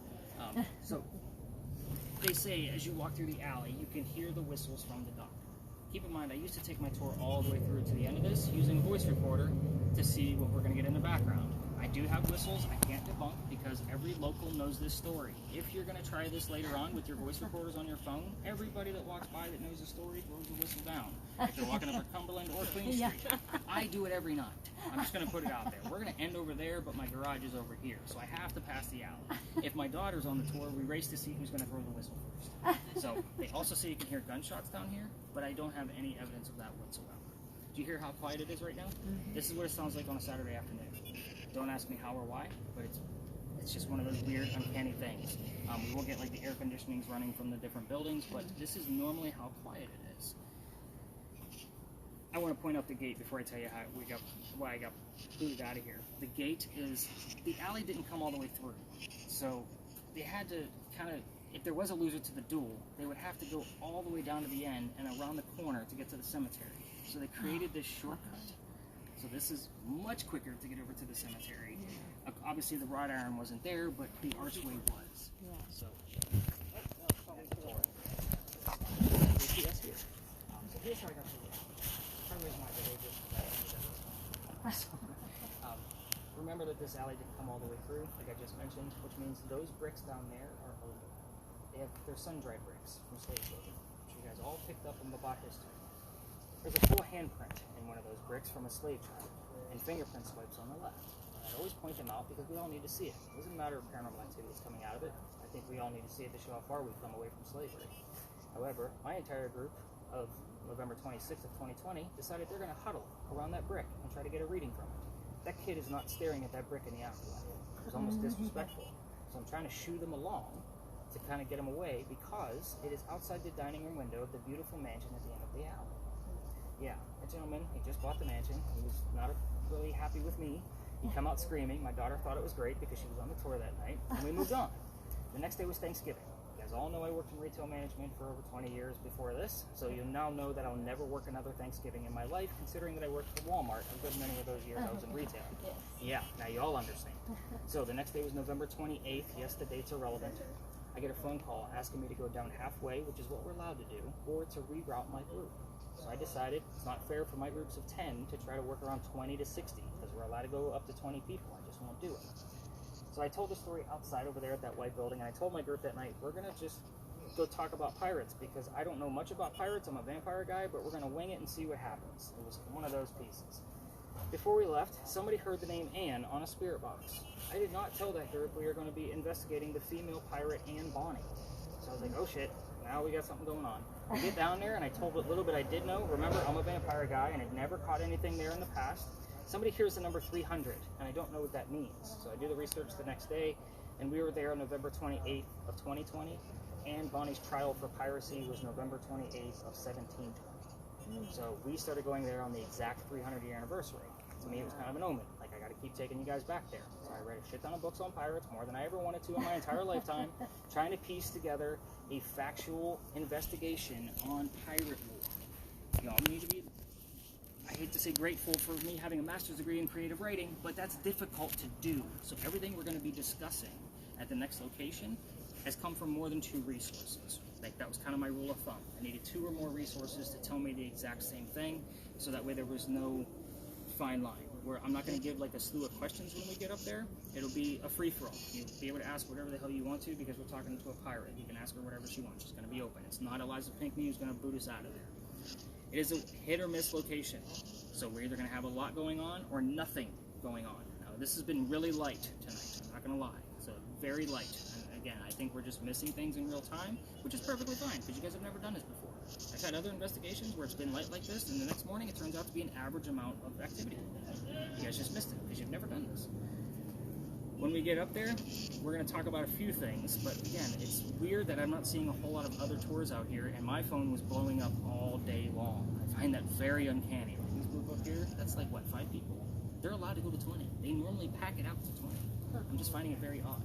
So they say as you walk through the alley, you can hear the whistles from the doctor. Keep in mind, I used to take my tour all the way through to the end of this using a voice recorder to see what we're going to get in the background. I do have whistles. I can't debunk because every local knows this story. If you're going to try this later on with your voice recorders on your phone, everybody that walks by that knows the story throws the whistle down. If they're walking up at Cumberland or Queen Street. I do it every night. I'm just going to put it out there. We're going to end over there, but my garage is over here, so I have to pass the alley. If my daughter's on the tour, we race to see who's going to throw the whistle first. So they also say you can hear gunshots down here, but I don't have any evidence of that whatsoever. Do you hear how quiet it is right now? This is what it sounds like on a Saturday afternoon. Don't ask me how or why, but it's just one of those weird, uncanny things. We will get like the air conditionings running from the different buildings, but this is normally how quiet it is. I want to point out the gate before I tell you why I got booted out of here. The gate is, the alley didn't come all the way through, so they had to kind of, if there was a loser to the duel, they would have to go all the way down to the end and around the corner to get to the cemetery. So they created this shortcut. So this is much quicker to get over to the cemetery. Obviously the wrought iron wasn't there, but the archway was. So here's how I got to the reason why they did this. Remember that this alley didn't come all the way through, like I just mentioned, which means those bricks down there are older. They're sun-dried bricks from slave building, which you guys all picked up in Babat history. There's a full handprint in one of those bricks from a slave tribe, and fingerprint swipes on the left. And I always point them out because we all need to see it. It doesn't matter if paranormal activity is coming out of it. I think we all need to see it to show how far we've come away from slavery. However, my entire group of November 26th of 2020 decided they're going to huddle around that brick and try to get a reading from it. That kid is not staring at that brick in the afterlife. It was almost disrespectful. So I'm trying to shoo them along to kind of get them away because it is outside the dining room window of the beautiful mansion at the end of the alley. Yeah, a gentleman, he just bought the mansion. He was not really happy with me. He come out screaming. My daughter thought it was great because she was on the tour that night, and we moved on. The next day was Thanksgiving. You guys all know I worked in retail management for over 20 years before this, so you now know that I'll never work another Thanksgiving in my life, considering that I worked for Walmart a good many of those years I was in retail. Yes. Yeah, now you all understand. So the next day was November 28th. Yes, the dates are relevant. I get a phone call asking me to go down halfway, which is what we're allowed to do, or to reroute my group. So I decided it's not fair for my groups of 10 to try to work around 20 to 60, because we're allowed to go up to 20 people. I just won't do it. So I told the story outside over there at that white building, and I told my group that night, we're going to just go talk about pirates, because I don't know much about pirates. I'm a vampire guy, but we're going to wing it and see what happens. It was one of those pieces. Before we left, somebody heard the name Anne on a spirit box. I did not tell that group we were going to be investigating the female pirate Anne Bonny. So I was like, oh shit, now we got something going on. I get down there and I told what little bit I did know. Remember, I'm a vampire guy and had never caught anything there in the past. Somebody hears the number 300 and I don't know what that means. So I do the research the next day, and we were there on November 28th of 2020. Anne Bonny's trial for piracy was November 28th of 1720. So we started going there on the exact 300-year anniversary. To me, it was kind of an omen. Like, I got to keep taking you guys back there. So I read a shit ton of books on pirates, more than I ever wanted to in my entire lifetime, trying to piece together a factual investigation on pirate lore. Y'all need to be, I hate to say grateful for me having a master's degree in creative writing, but that's difficult to do. So everything we're going to be discussing at the next location has come from more than 2 resources. Like, that was kind of my rule of thumb. I needed 2 or more resources to tell me the exact same thing, so that way there was no fine line, where I'm not going to give like a slew of questions when we get up there. It'll be a free-for-all. You'll be able to ask whatever the hell you want to, because we're talking to a pirate. You can ask her whatever she wants. She's going to be open. It's not Eliza Pinckney who's going to boot us out of there. It is a hit-or-miss location, so we're either going to have a lot going on or nothing going on. Now, this has been really light tonight, I'm not going to lie. So very light. And again, I think we're just missing things in real time, which is perfectly fine, because you guys have never done this before. I've had other investigations where it's been light like this, and the next morning it turns out to be an average amount of activity. You guys just missed it, because you've never done this. When we get up there, we're going to talk about a few things, but again, it's weird that I'm not seeing a whole lot of other tours out here, and my phone was blowing up all day long. I find that very uncanny. This group up here, that's like, what, 5 people? They're allowed to go to 20. They normally pack it out to 20. I'm just finding it very odd.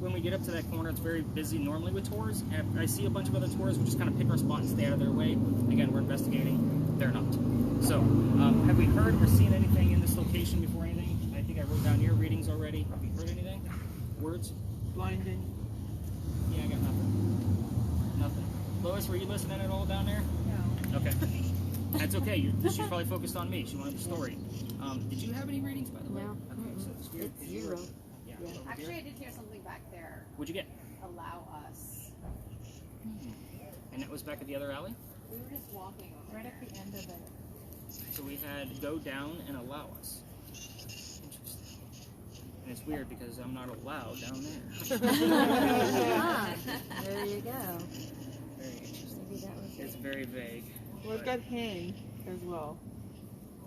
When we get up to that corner, it's very busy normally with tours, and I see a bunch of other tours. We just kind of pick our spot and stay out of their way. Again, we're investigating. They're not. So, have we heard or seen anything in this location before anything? I think I wrote down your readings already. Have you heard anything? Words? Blinding. Yeah, I got nothing. Nothing. Lois, were you listening at all down there? No. Okay. That's okay. She's probably focused on me. She wanted the story. Did you have any readings, by the way? No. Okay, so it's weird. It's 0. Yeah. Yeah. over Actually, here. I did hear something back there. What'd you get? Allow us. And that was back at the other alley? We were just walking over Right at the end of it. So we had go down and allow us. Interesting. And it's weird because I'm not allowed down there. There you go. Very interesting. Maybe that was It's it. very vague. Well, we've got hang as well.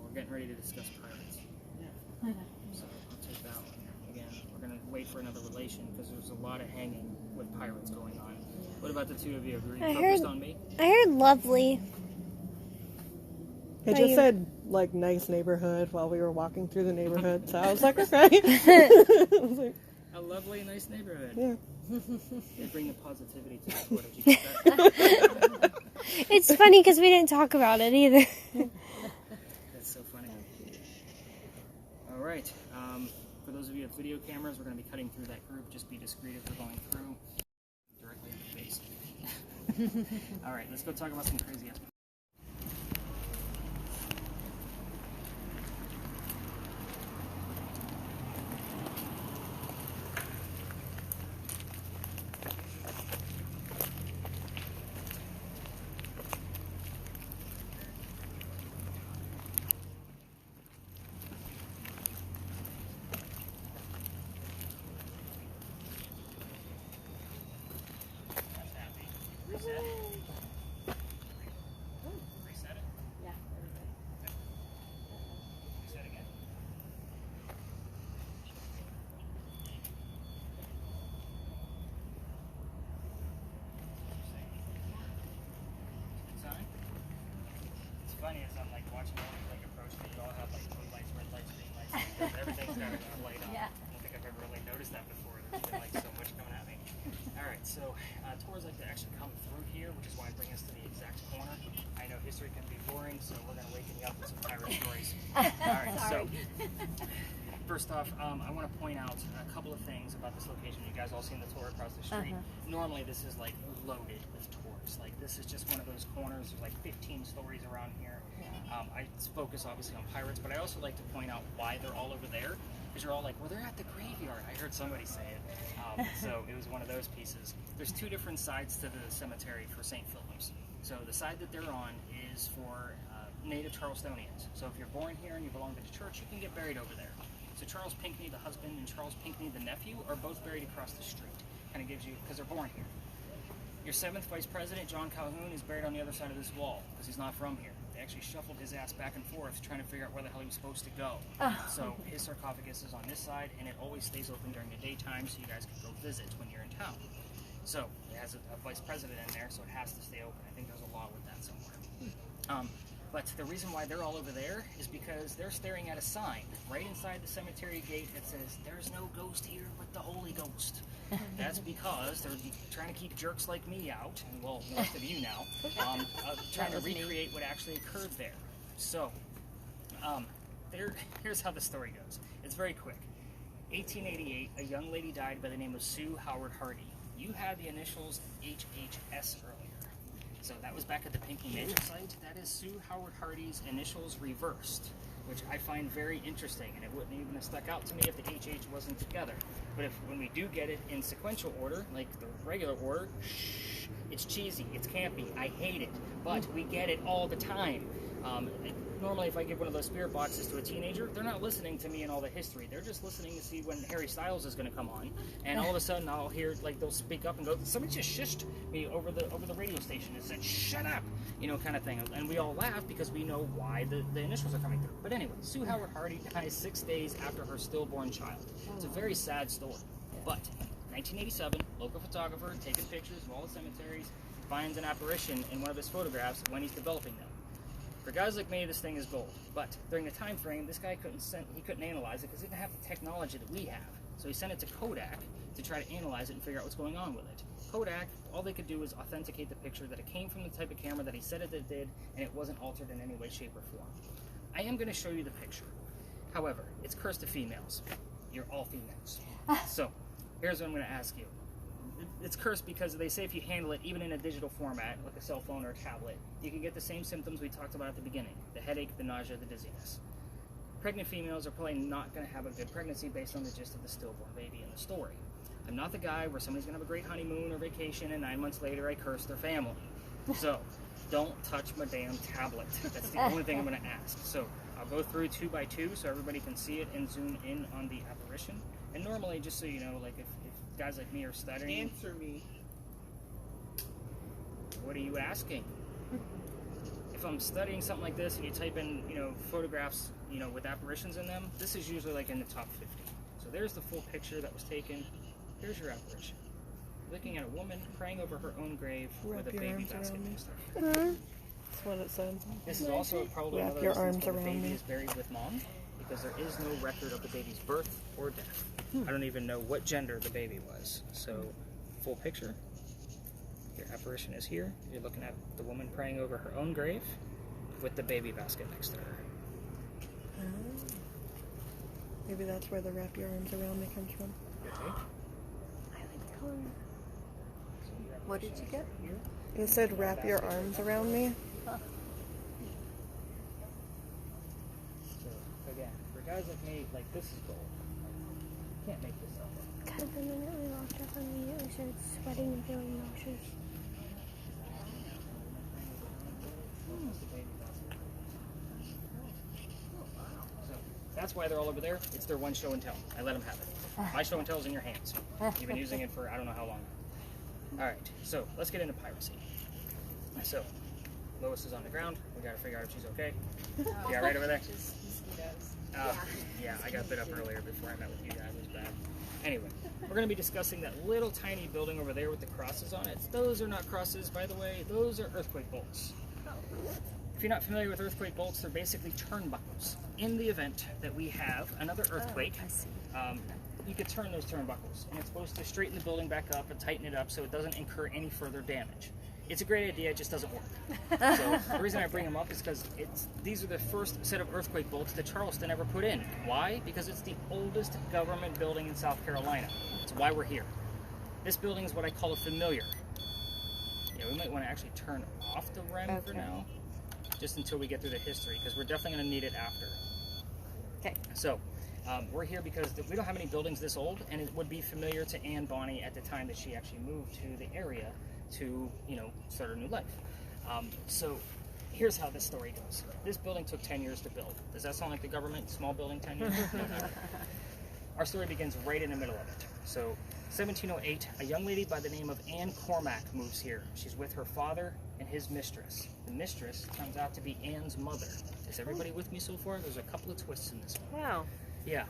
We're getting ready to discuss pirates. So I'll take that one. Again, we're going to wait for another relation because there's a lot of hanging with pirates going on. What about the 2 of you? Are you focused on me? I heard lovely. It Are just you- said, like, nice neighborhood while we were walking through the neighborhood, so I was like, okay. I was like, A lovely, nice neighborhood. yeah. They bring the positivity to it. What did you get that? It's funny because we didn't talk about it either. That's so funny. All right. For those of you with video cameras, we're going to be cutting through that group. Just be discreet if we're going through. Directly in the face. All right, let's go talk about some crazy ass. funny is I'm like watching all these like approach me. You all have like blue lights, red lights, green lights. Everything's got a light on. Yeah. I don't think I've ever really noticed that before. There's been like so much coming at me. All right, so tours like to actually come through here, which is why I bring us to the exact corner. I know history can be boring, so we're gonna waken you up with some pirate stories. All right, so. First off, I want to point out a couple of things about this location. You guys all seen the tour across the street. Normally this is like loaded with tours. Like this is just one of those corners. There's like 15 stories around here. I focus obviously on pirates, but I also like to point out why they're all over there. Because you're all like, well, they're at the graveyard. I heard somebody say it. So it was one of those pieces. There's two different sides to the cemetery for St. Philip's. So the side that they're on is for native Charlestonians. So if you're born here and you belong to the church, you can get buried over there. So Charles Pinckney, the husband, and Charles Pinckney, the nephew, are both buried across the street. Kind of gives you, because they're born here. Your 7th Vice President, John Calhoun, is buried on the other side of this wall, because he's not from here. They actually shuffled his ass back and forth, trying to figure out where the hell he was supposed to go. So his sarcophagus is on this side, and it always stays open during the daytime, so you guys can go visit when you're in town. So it has a Vice President in there, so it has to stay open. I think there's a law with that somewhere. But the reason why they're all over there is because they're staring at a sign right inside the cemetery gate that says, "There's no ghost here but the Holy Ghost." That's because they're trying to keep jerks like me out, and well, most of you now, trying to recreate what actually occurred there. So, here's how the story goes. It's very quick. 1888, a young lady died by the name of Sue Howard Hardy. You had the initials HHS earlier. So that was back at the Pinckney Mansion site. That is Sue Howard Hardy's initials reversed, which I find very interesting, and it wouldn't even have stuck out to me if the HH wasn't together. But when we do get it in sequential order, like the regular order, it's cheesy, it's campy, I hate it, but we get it all the time. Normally, if I give one of those spirit boxes to a teenager, they're not listening to me and all the history. They're just listening to see when Harry Styles is going to come on, and all of a sudden I'll hear like they'll speak up and go, "Somebody just shushed me over the radio station and said, 'Shut up,' you know, kind of thing." And we all laugh because we know why the initials are coming through. But anyway, Sue Howard Hardy dies 6 days after her stillborn child. It's a very sad story. But 1987, local photographer taking pictures of all the cemeteries finds an apparition in one of his photographs when he's developing them. For guys like me, this thing is gold. But during the time frame, this guy couldn't analyze it because he didn't have the technology that we have. So he sent it to Kodak to try to analyze it and figure out what's going on with it. Kodak, all they could do was authenticate the picture that it came from the type of camera that he said it did, and it wasn't altered in any way, shape, or form. I am going to show you the picture. However, it's cursed to females. You're all females. So here's what I'm going to ask you. It's cursed because they say if you handle it, even in a digital format, like a cell phone or a tablet, you can get the same symptoms we talked about at the beginning. The headache, the nausea, the dizziness. Pregnant females are probably not going to have a good pregnancy based on the gist of the stillborn baby in the story. I'm not the guy where somebody's going to have a great honeymoon or vacation and 9 months later I curse their family. So, don't touch my damn tablet. That's the only thing I'm going to ask. So, I'll go through 2 by 2 so everybody can see it and zoom in on the apparition. And normally, just so you know, like if guys like me are stuttering. Answer me. What are you asking? If I'm studying something like this and you type in, photographs, with apparitions in them, this is usually like in the top 50. So there's the full picture that was taken. Here's your apparition. Looking at a woman praying over her own grave with a baby basket next to her. That's what it said. This is also probably one of those instances where the baby is buried with mom, because there is no record of the baby's birth or death. I don't even know what gender the baby was. So, full picture. Your apparition is here. You're looking at the woman praying over her own grave with the baby basket next to her. Maybe that's where the wrap your arms around me comes from. Okay. What did you get? It said wrap your arms around me. So, again, for guys like me, like this is gold. You can't make this up. Because the minute we walked up on me, I started sweating and feeling nauseous. So that's why they're all over there. It's their one show and tell. I let them have it. My show and tell is in your hands. You've been using it for I don't know how long. All right, so let's get into piracy. So Lois is on the ground. We got to figure out if she's okay. Yeah, right over there. Just mosquitoes. Yeah, I got bit up earlier before I met with you guys. It was bad. Anyway, we're going to be discussing that little tiny building over there with the crosses on it. Those are not crosses, by the way. Those are earthquake bolts. If you're not familiar with earthquake bolts, they're basically turnbuckles. In the event that we have another earthquake, you could turn those turnbuckles, and it's supposed to straighten the building back up and tighten it up so it doesn't incur any further damage. It's a great idea, it just doesn't work. So the reason I bring them up is because these are the first set of earthquake bolts that Charleston ever put in. Why? Because it's the oldest government building in South Carolina. That's why we're here. This building is what I call a familiar. Yeah, we might want to actually turn off the REM for now, just until we get through the history, because we're definitely going to need it after. Okay. So, we're here because we don't have any buildings this old, and it would be familiar to Anne Bonny at the time that she actually moved to the area to, start a new life. So, here's how this story goes. This building took 10 years to build. Does that sound like the government? Small building, 10 years? No, not really. Our story begins right in the middle of it. So, 1708, a young lady by the name of Anne Cormack moves here. She's with her father and his mistress. The mistress turns out to be Anne's mother. Is everybody with me so far? There's a couple of twists in this one. Wow. Yeah.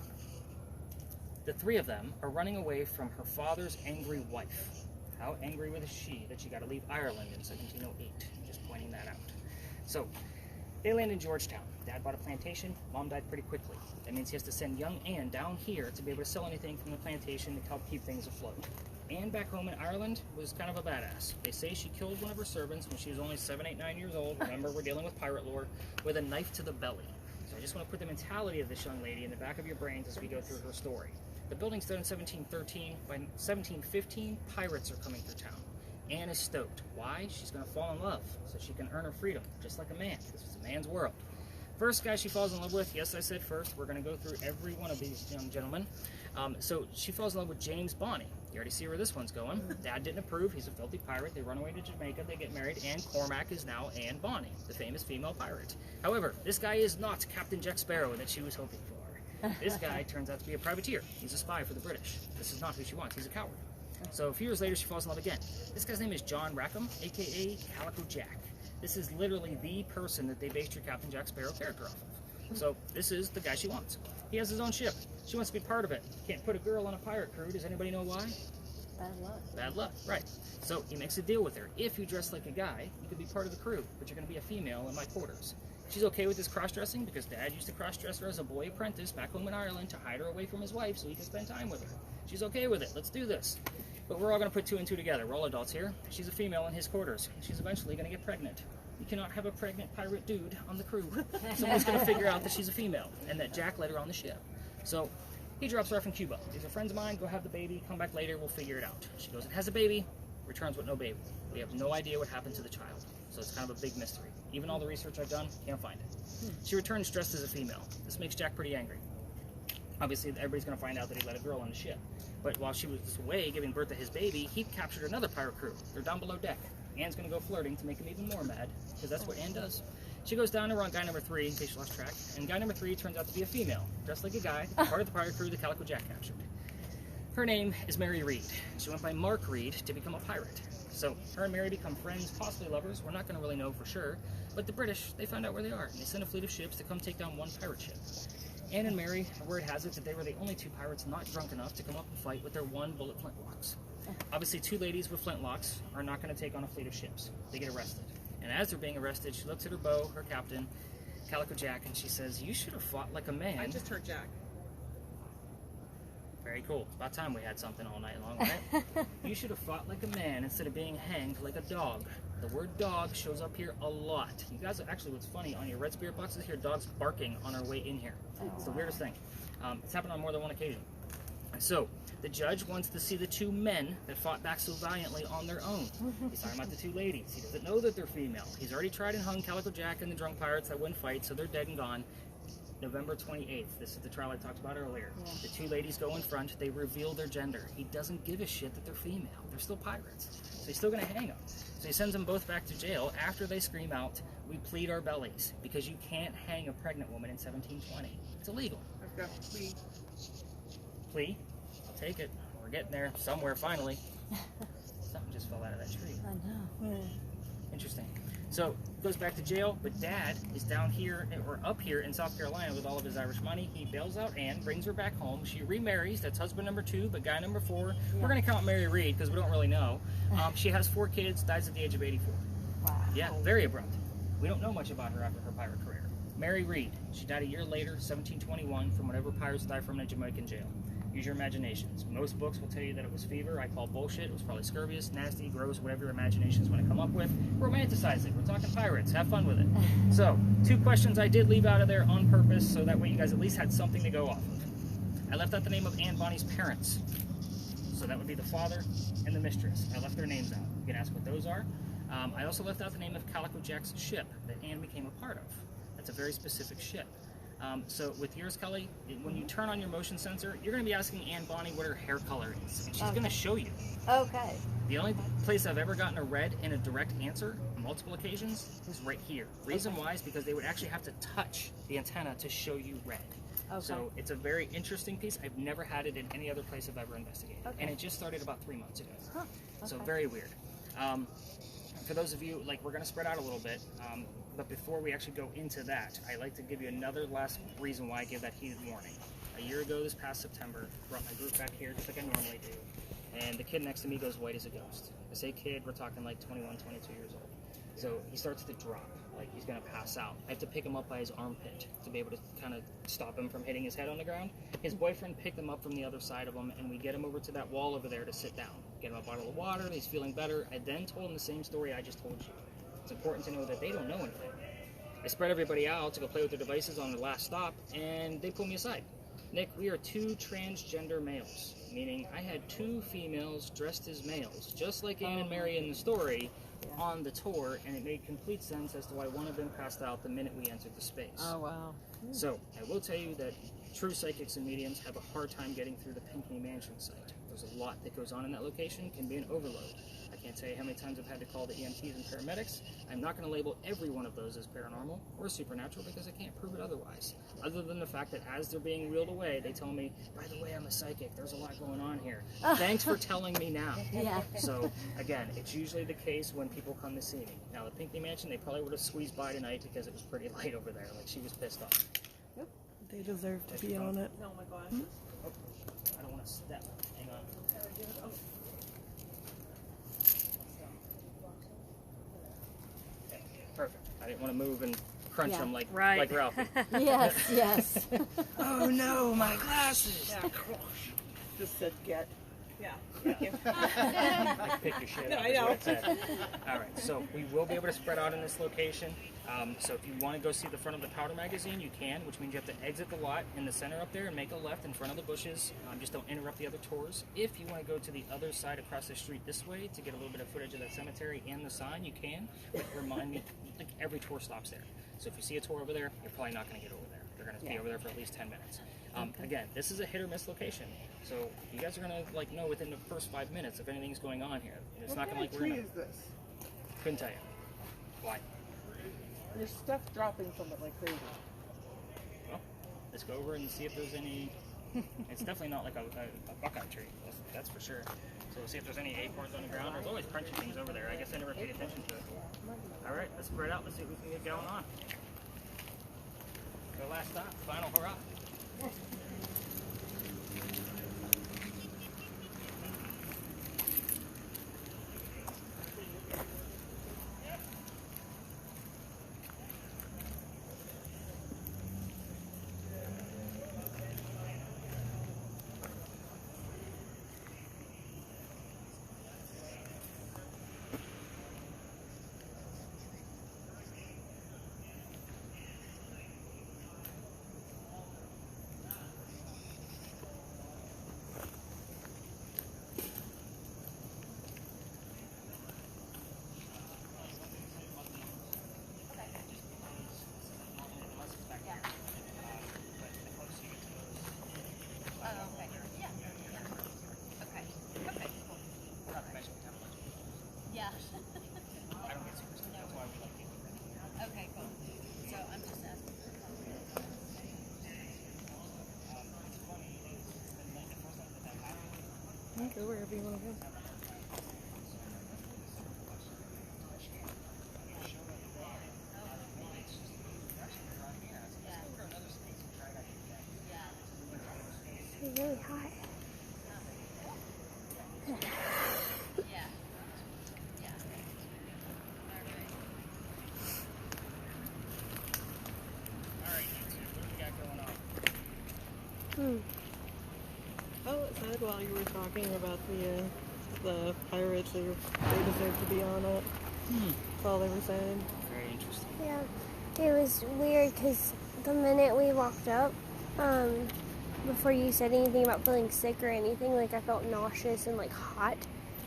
The three of them are running away from her father's angry wife. How angry was she that she got to leave Ireland in 1708? Just pointing that out. So, they land in Georgetown. Dad bought a plantation. Mom died pretty quickly. That means he has to send young Anne down here to be able to sell anything from the plantation to help keep things afloat. Anne back home in Ireland was kind of a badass. They say she killed one of her servants when she was only 7, 8, 9 years old. Remember, we're dealing with pirate lore, with a knife to the belly. So I just want to put the mentality of this young lady in the back of your brains as we go through her story. The building's done in 1713. By 1715, pirates are coming through town. Anne is stoked. Why? She's going to fall in love so she can earn her freedom, just like a man. This is a man's world. First guy she falls in love with, yes, I said first, we're going to go through every one of these young gentlemen. So she falls in love with James Bonny. You already see where this one's going. Dad didn't approve. He's a filthy pirate. They run away to Jamaica. They get married. Anne Cormack is now Anne Bonny, the famous female pirate. However, this guy is not Captain Jack Sparrow that she was hoping for. This guy turns out to be a privateer. He's a spy for the British. This is not who she wants. He's a coward. So a few years later, she falls in love again. This guy's name is John Rackham, a.k.a. Calico Jack. This is literally the person that they based your Captain Jack Sparrow character off of. So this is the guy she wants. He has his own ship. She wants to be part of it. Can't put a girl on a pirate crew. Does anybody know why? Bad luck. Bad luck, right. So he makes a deal with her. If you dress like a guy, you could be part of the crew, but you're going to be a female in my quarters. She's okay with this cross-dressing because Dad used to cross-dress her as a boy apprentice back home in Ireland to hide her away from his wife so he could spend time with her. She's okay with it. Let's do this. But we're all going to put two and two together. We're all adults here. She's a female in his quarters. She's eventually going to get pregnant. You cannot have a pregnant pirate dude on the crew. Someone's going to figure out that she's a female and that Jack let her on the ship. So he drops her off in Cuba. These are friends of mine. Go have the baby. Come back later. We'll figure it out. She goes and has a baby. Returns with no baby. We have no idea what happened to the child. So it's kind of a big mystery. Even all the research I've done, can't find it. She returns dressed as a female. This makes Jack pretty angry. Obviously, everybody's going to find out that he let a girl on the ship. But while she was away giving birth to his baby, he captured another pirate crew. They're down below deck. Anne's going to go flirting to make him even more mad, because that's what Anne does. She goes down to run guy number 3, in case you lost track, and guy number 3 turns out to be a female, dressed like a guy, part of the pirate crew the Calico Jack captured. Her name is Mary Read. She went by Mark Read to become a pirate. So her and Mary become friends, possibly lovers. We're not going to really know for sure. But the British, they found out where they are, and they send a fleet of ships to come take down one pirate ship. Anne and Mary, word has it that they were the only 2 pirates not drunk enough to come up and fight with their 1 bullet flintlocks. Obviously, 2 ladies with flintlocks are not going to take on a fleet of ships. They get arrested. And as they're being arrested, she looks at her beau, her captain, Calico Jack, and she says, "You should have fought like a man." I just heard Jack. Very cool. It's about time we had something all night long, right? "You should have fought like a man instead of being hanged like a dog." The word dog shows up here a lot. You guys, actually, what's funny, on your Red Spirit boxes here, dogs barking on our way in here. It's the weirdest thing. It's happened on more than one occasion. So, the judge wants to see the 2 men that fought back so valiantly on their own. He's talking about the 2 ladies. He doesn't know that they're female. He's already tried and hung Calico Jack and the drunk pirates that wouldn't fight, so they're dead and gone. November 28th, this is the trial I talked about earlier. The 2 ladies go in front, they reveal their gender. He doesn't give a shit that they're female. They're still pirates. So he's still going to hang them. So he sends them both back to jail after they scream out, "We plead our bellies," because you can't hang a pregnant woman in 1720. It's illegal. I've got plea. Plea? I'll take it. We're getting there somewhere finally. Something just fell out of that tree. I know. Interesting. So goes back to jail, but Dad is down here or up here in South Carolina with all of his Irish money. He bails out Anne, brings her back home. She remarries. That's husband number 2, but guy number 4. We're going to count Mary Read because we don't really know. She has 4 kids, dies at the age of 84. Wow. Yeah, very abrupt. We don't know much about her after her pirate career. Mary Read, she died a year later, 1721, from whatever pirates die from in a Jamaican jail. Use your imaginations. Most books will tell you that it was fever. I call bullshit. It was probably scurvious, nasty, gross, whatever your imaginations want to come up with. Romanticize it. We're talking pirates. Have fun with it. So, 2 questions I did leave out of there on purpose, so that way you guys at least had something to go off of. I left out the name of Anne Bonny's parents. So that would be the father and the mistress. I left their names out. You can ask what those are. I also left out the name of Calico Jack's ship that Anne became a part of. That's a very specific ship. So with yours, Kelly, when you turn on your motion sensor, you're going to be asking Anne Bonny what her hair color is. And she's going to show you. Okay. The only place I've ever gotten a red in a direct answer on multiple occasions is right here. Reason why is because they would actually have to touch the antenna to show you red. Okay. So it's a very interesting piece. I've never had it in any other place I've ever investigated. Okay. And it just started about 3 months ago. Huh. Okay. So very weird. For those of you, like, we're going to spread out a little bit, but before we actually go into that, I'd like to give you another last reason why I gave that heated warning. A year ago this past September, brought my group back here just like I normally do, and the kid next to me goes white as a ghost. I say kid, we're talking like 21, 22 years old. So he starts to drop, like he's going to pass out. I have to pick him up by his armpit to be able to kind of stop him from hitting his head on the ground. His boyfriend picked him up from the other side of him, and we get him over to that wall over there to sit down. Get him a bottle of water, he's feeling better. I then told him the same story I just told you. It's important to know that they don't know anything. I spread everybody out to go play with their devices on the last stop, and they pulled me aside. Nick, we are 2 transgender males, meaning I had 2 females dressed as males, just like Anne and Mary in the story, on the tour, and it made complete sense as to why one of them passed out the minute we entered the space. Oh, wow. So, I will tell you that true psychics and mediums have a hard time getting through the Pinckney Mansion site. There's a lot that goes on in that location, can be an overload. I can't tell you how many times I've had to call the EMTs and paramedics. I'm not going to label every one of those as paranormal or supernatural because I can't prove it otherwise. Other than the fact that as they're being reeled away, they tell me, by the way, I'm a psychic, there's a lot going on here. Thanks for telling me now. Yeah. So, again, it's usually the case when people come to see me. Now, the Pinckney Mansion, they probably would have squeezed by tonight because it was pretty light over there. Like, she was pissed off. They deserve to be on it. Oh my gosh. Oh, I don't want to step. Hang on. Okay, perfect. I didn't want to move and crunch Yeah. them like Right. Ralphie. Yes, yes. Oh no, my glasses! Yeah. Just said get. Yeah. Thank you. Like, pick your shit No, up I is know. what it said. All right, so we will be able to spread out in this location. So if you want to go see the front of the powder magazine, you can, which means you have to exit the lot in the center up there and make a left in front of the bushes. Just don't interrupt the other tours. If you want to go to the other side across the street this way to get a little bit of footage of that cemetery and the sign, you can. But remind me, like every tour stops there. So if you see a tour over there, you're probably not going to get over there. They're going to be over there for at least 10 minutes. Again, this is a hit or miss location. So you guys are going to like know within the first 5 minutes if anything's going on here. It's not going to like we're tree gonna, is this? couldn't tell you. Why? There's stuff dropping from it like crazy. Well, let's go over and see if there's any. It's definitely not like a buckeye tree, that's for sure. So we'll see if there's any acorns on the ground. There's always crunchy things over there. I guess I never paid attention to it. All right, let's spread out. Let's see what we can get going on. The last stop, final hurrah. Go wherever you want to go. It's really hot. Oh, it said while you were talking about the pirates, they deserve to be on it. That's all they were saying. Very interesting. Yeah, it was weird because the minute we walked up, before you said anything about feeling sick or anything, like I felt nauseous and like hot.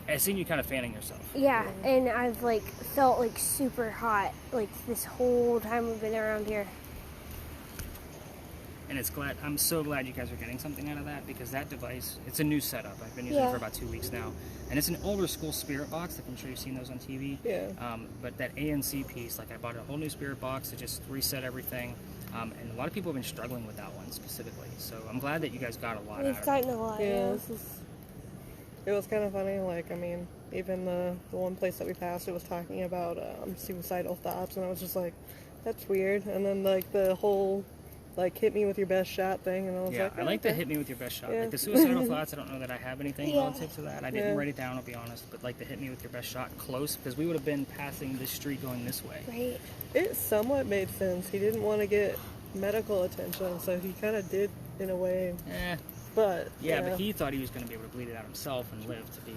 I seen you kind of fanning yourself. Yeah, and I've like felt like super hot like this whole time we've been around here. And I'm so glad you guys are getting something out of that, because that device, it's a new setup. I've been using it for about 2 weeks now. And it's an older school spirit box, like I'm sure you've seen those on TV. Yeah. But that ANC piece, like I bought a whole new spirit box to just reset everything. And a lot of people have been struggling with that one specifically. So I'm glad that you guys got a lot out We've of gotten it. a lot. Yeah, it was kind of funny. Like, I mean, even the one place that we passed, it was talking about suicidal thoughts, and I was just like, that's weird. And then like the whole like hit me with your best shot thing, and I was like, I like the hit me with your best shot. Like the suicidal thoughts, I don't know that I have anything relative to that. I didn't write it down, I'll be honest, but like the hit me with your best shot, close, because we would have been passing this street going this way. Right. It somewhat made sense. He didn't want to get medical attention, so he kind of did in a way. But but he thought he was going to be able to bleed it out himself and live to be,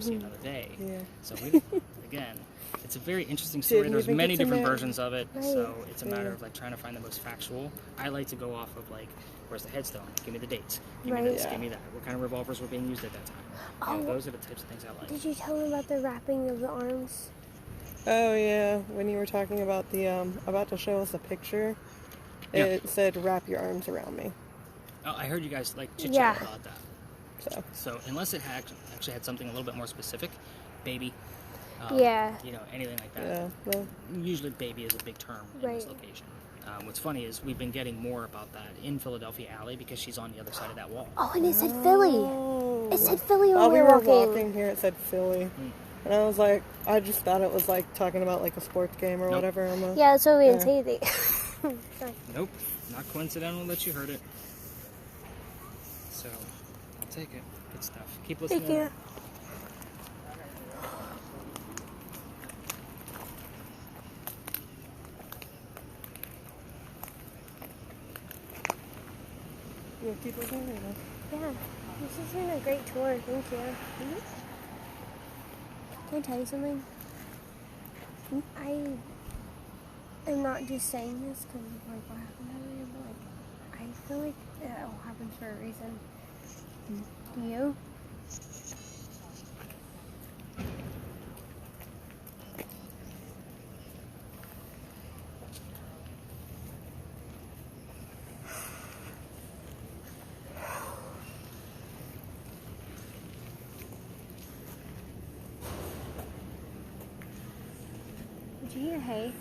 see another day. Yeah. So we, again, it's a very interesting story. There's many different versions of it, so it's a matter of like trying to find the most factual. I like to go off of like, where's the headstone? Give me the dates. Give me this. Give me that. What kind of revolvers were being used at that time? Those are the types of things I like. Did you tell me about the wrapping of the arms? Oh yeah, when you were talking about the about to show us a picture, it said wrap your arms around me. Oh, I heard you guys like chit-chat about that. So unless it actually had something a little bit more specific, baby, anything like that. Yeah. Usually baby is a big term in this location. What's funny is we've been getting more about that in Philadelphia Alley because she's on the other side of that wall. Oh, and it said Philly. It said Philly when While we we were were walking here, it said Philly. And I was like, I just thought it was like talking about like a sports game or whatever. Yeah, that's why we didn't say anything. Sorry. Nope, not coincidental that you heard it. So, I'll take it. Good stuff. Keep listening. Thank you. You keep listening? Yeah, this has been a great tour. Thank you. Can I tell you something? I am not just saying this because of like what happened earlier, but like I feel like it all happens for a reason. Do you? Did you hear hay?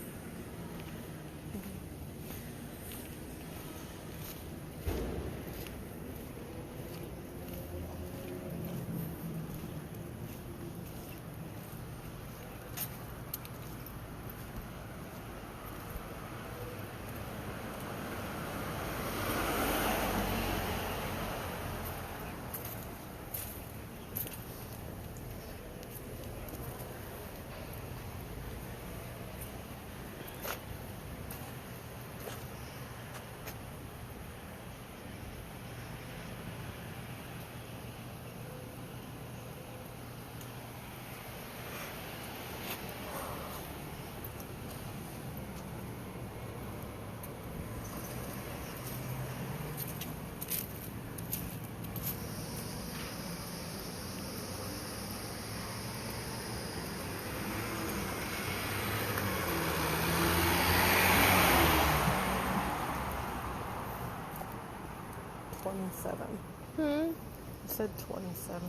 It said 27.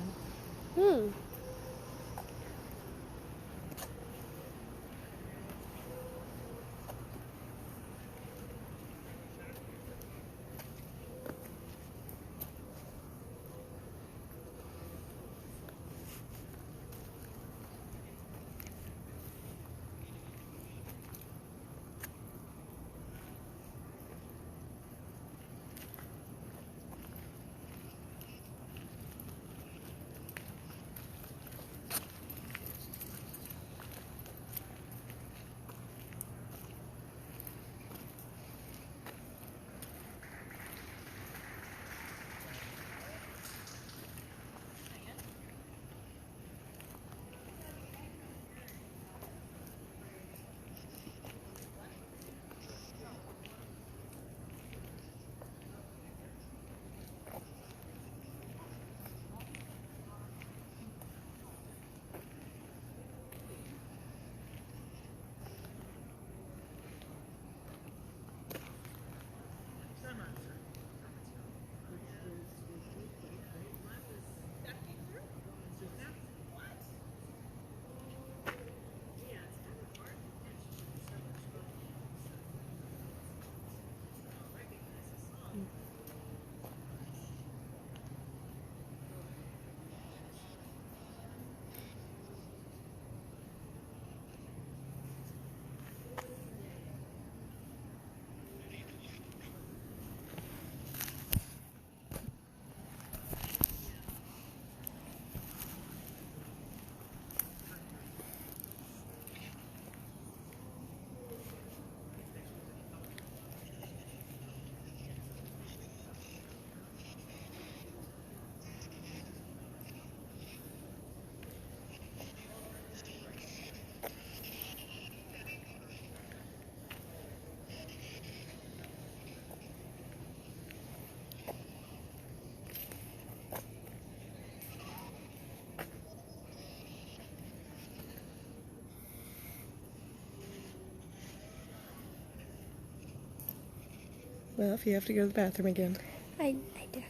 Well, if you have to go to the bathroom again. I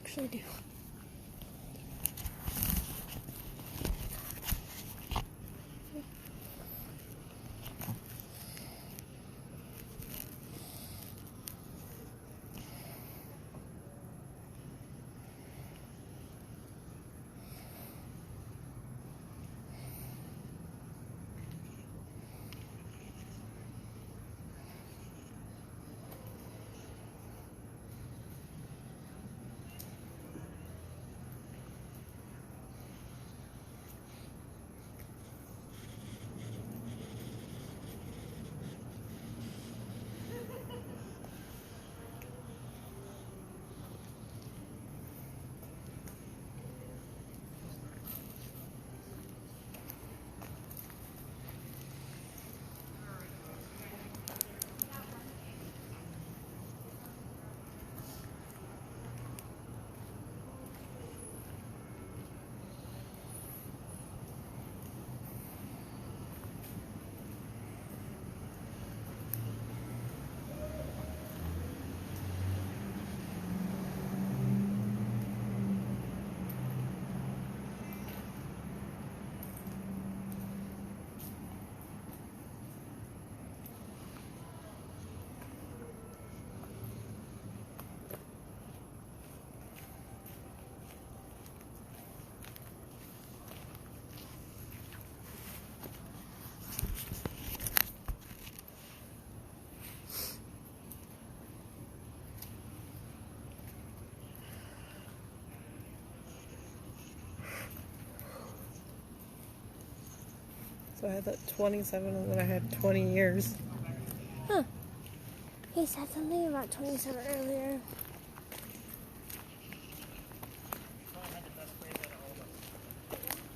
actually do. So I had that 27 and then I had 20 years. Huh. He said something about 27 earlier. Probably had the best phrase out of all of us.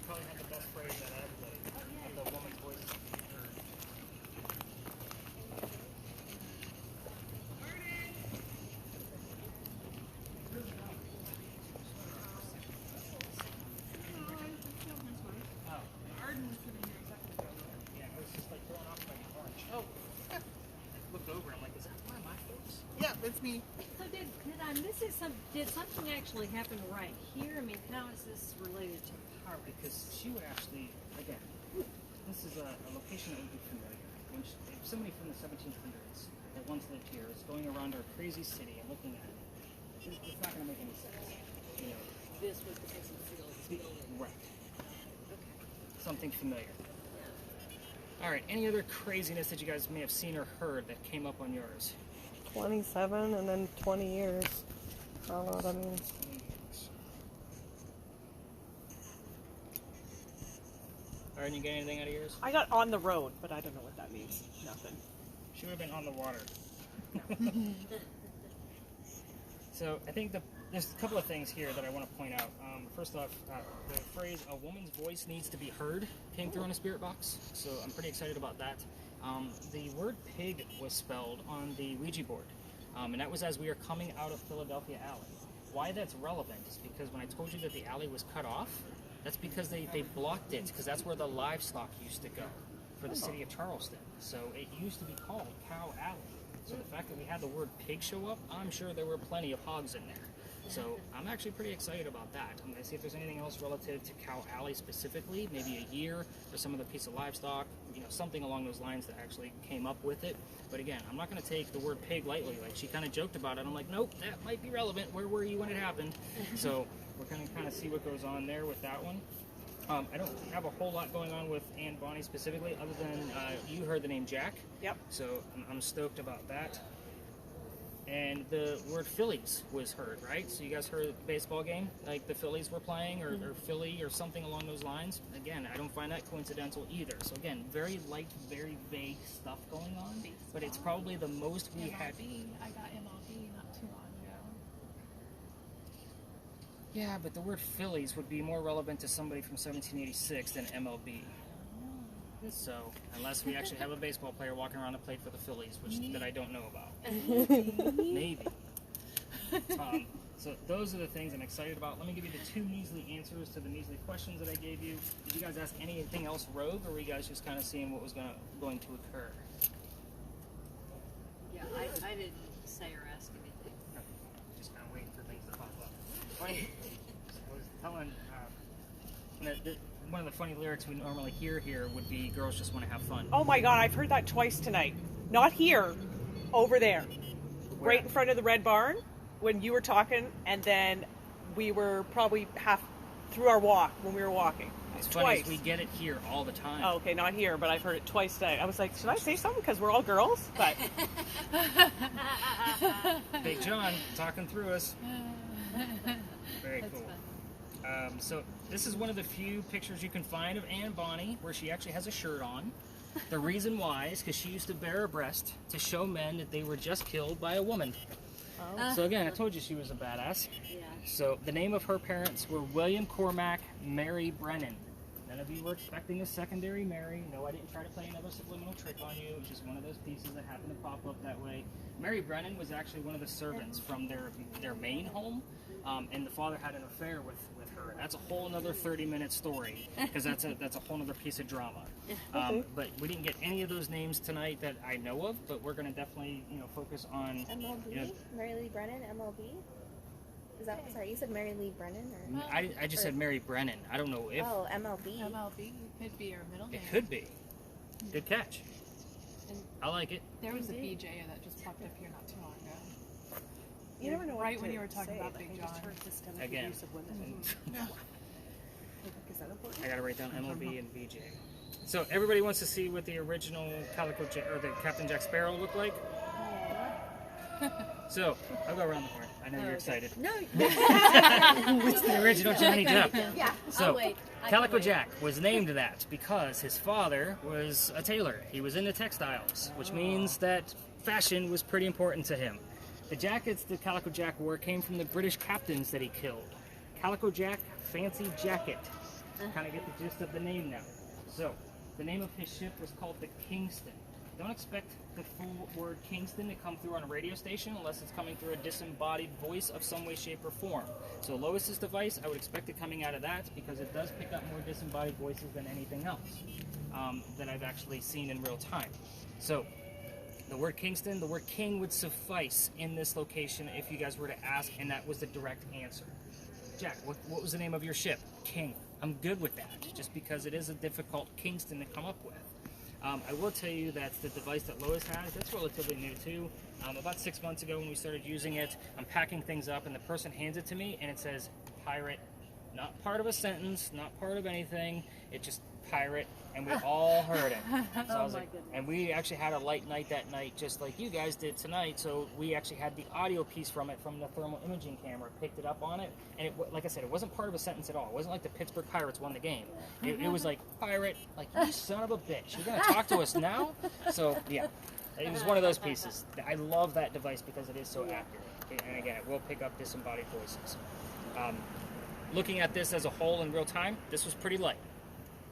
Probably had the best phrase out of everybody. Of the woman's voice. Yeah, it was just like thrown off by the orange. Oh, Looked over, I'm like, is that one of my folks? yeah, it's me. So did I miss it? Did something actually happen right here? I mean, how is this related to her? Because she would actually, again, this is a location that would be familiar. When she, if somebody from the 1700s that once lived here is going around our crazy city and looking at it, it's not going to make any sense. You know, This was the piece of steel that's building. right. Okay. Something familiar. All right, any other craziness that you guys may have seen or heard that came up on yours? 27 and then 20 years. I don't know what that means. All right, you get anything out of yours? I got on the road, but I don't know what that means. Nothing. She would have been on the water. So I think there's a couple of things here that I want to point out. First off, the phrase "a woman's voice needs to be heard" came through in a spirit box, so I'm pretty excited about that. The word "pig" was spelled on the Ouija board, and that was as we were coming out of Philadelphia Alley. Why that's relevant is because when I told you that the alley was cut off, that's because they blocked it, because that's where the livestock used to go for the city of Charleston. So it used to be called Cow Alley. So the fact that we had the word pig show up, I'm sure there were plenty of hogs in there. So I'm actually pretty excited about that. I'm going to see if there's anything else relative to Cow Alley specifically, maybe a year or some other piece of livestock, something along those lines that actually came up with it. But again, I'm not going to take the word pig lightly. Like, she kind of joked about it. I'm like, nope, that might be relevant. Where were you when it happened? So we're going to kind of see what goes on there with that one. I don't have a whole lot going on with Anne Bonnie specifically, other than you heard the name Jack. Yep. So I'm stoked about that. And the word Phillies was heard, right? So you guys heard the baseball game, like the Phillies were playing, or Philly, or something along those lines. Again, I don't find that coincidental either. So again, very light, very vague stuff going on, but it's probably the most we had. I got MLB not too long ago. Yeah, but the word Phillies would be more relevant to somebody from 1786 than MLB. So, unless we actually have a baseball player walking around the plate for the Phillies, that I don't know about. Maybe. So those are the things I'm excited about. Let me give you the two measly answers to the measly questions that I gave you. Did you guys ask anything else rogue, or were you guys just kind of seeing what was going to occur? Yeah, I didn't say or ask anything. And one of the funny lyrics we normally hear here would be "Girls just want to have fun." Oh my God, I've heard that twice tonight. Not here, over there. Where? Right in front of the Red Barn when you were talking, and then we were probably half through our walk when we were walking. It's funny, Twice. is we get it here all the time. Oh, okay, not here, but I've heard it twice today. I was like, should I say something because we're all girls? But Big John talking through us. Very cool. So this is one of the few pictures you can find of Anne Bonny where she actually has a shirt on. The reason why is because she used to bare her breast to show men that they were just killed by a woman. So again, I told you she was a badass. Yeah. So the name of her parents were William Cormac, Mary Brennan. None of you were expecting a secondary Mary. No, I didn't try to play another subliminal trick on you. It was just one of those pieces that happened to pop up that way. Mary Brennan was actually one of the servants from their main home, and the father had an affair with her. That's a whole another 30-minute story, because that's a whole other piece of drama. But we didn't get any of those names tonight that I know of, but we're going to definitely focus on MLB? Mary Lee Brennan, MLB? Is that, sorry, you said Mary Lee Brennan? Or? I just said Mary Brennan. I don't know if... Oh, MLB. MLB could be her middle name. It could be. Good catch. I like it. There was a BJ that just popped up here not too long ago. you never know what Right to when you were talking say. about I Big think just John. heard systemic Again. abuse of women. Is that important? I gotta write down MLB and BJ. So everybody wants to see what the original Calico Jack, or the Captain Jack Sparrow looked like. So I'll go around the horn. I know you're excited. No. It's the original Johnny Depp. Yeah, So I'll wait. I can Calico wait. Jack was named that because his father was a tailor. He was into textiles, which means that fashion was pretty important to him. The jackets that Calico Jack wore came from the British captains that he killed. Calico Jack, fancy jacket. Kind of get the gist of the name now. So, the name of his ship was called the Kingston. Don't expect the full word Kingston to come through on a radio station unless it's coming through a disembodied voice of some way, shape, or form. So Lois's device, I would expect it coming out of that because it does pick up more disembodied voices than anything else that I've actually seen in real time. So the word Kingston, the word king would suffice in this location if you guys were to ask, and that was the direct answer. Jack, what was the name of your ship? King. I'm good with that, just because it is a difficult Kingston to come up with. I will tell you that the device that Lois has, that's relatively new too. About 6 months ago when we started using it, I'm packing things up and the person hands it to me and it says pirate, not part of a sentence, not part of anything, it just pirate, and we all heard it. So I was like, and we actually had a light night that night, just like you guys did tonight, so we actually had the audio piece from it from the thermal imaging camera, picked it up on it, and it, like I said, it wasn't part of a sentence at all. It wasn't like the Pittsburgh Pirates won the game. It was like, pirate, like, you son of a bitch, you're going to talk to us now? So, yeah, it was one of those pieces. I love that device because it is so accurate, and again, it will pick up disembodied voices. Looking at this as a whole in real time, this was pretty light.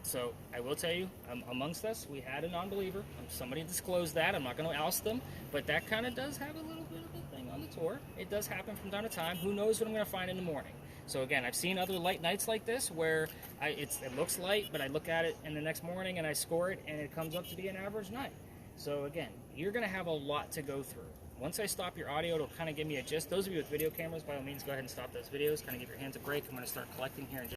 So I will tell you, amongst us, we had a non-believer. Somebody disclosed that. I'm not going to oust them, but that kind of does have a little bit of a thing on the tour. It does happen from time to time. Who knows what I'm going to find in the morning? So again, I've seen other light nights like this where it looks light, but I look at it in the next morning and I score it, and it comes up to be an average night. So again, you're going to have a lot to go through. Once I stop your audio, it'll kind of give me a gist. Those of you with video cameras, by all means, go ahead and stop those videos. Kind of give your hands a break. I'm going to start collecting here in just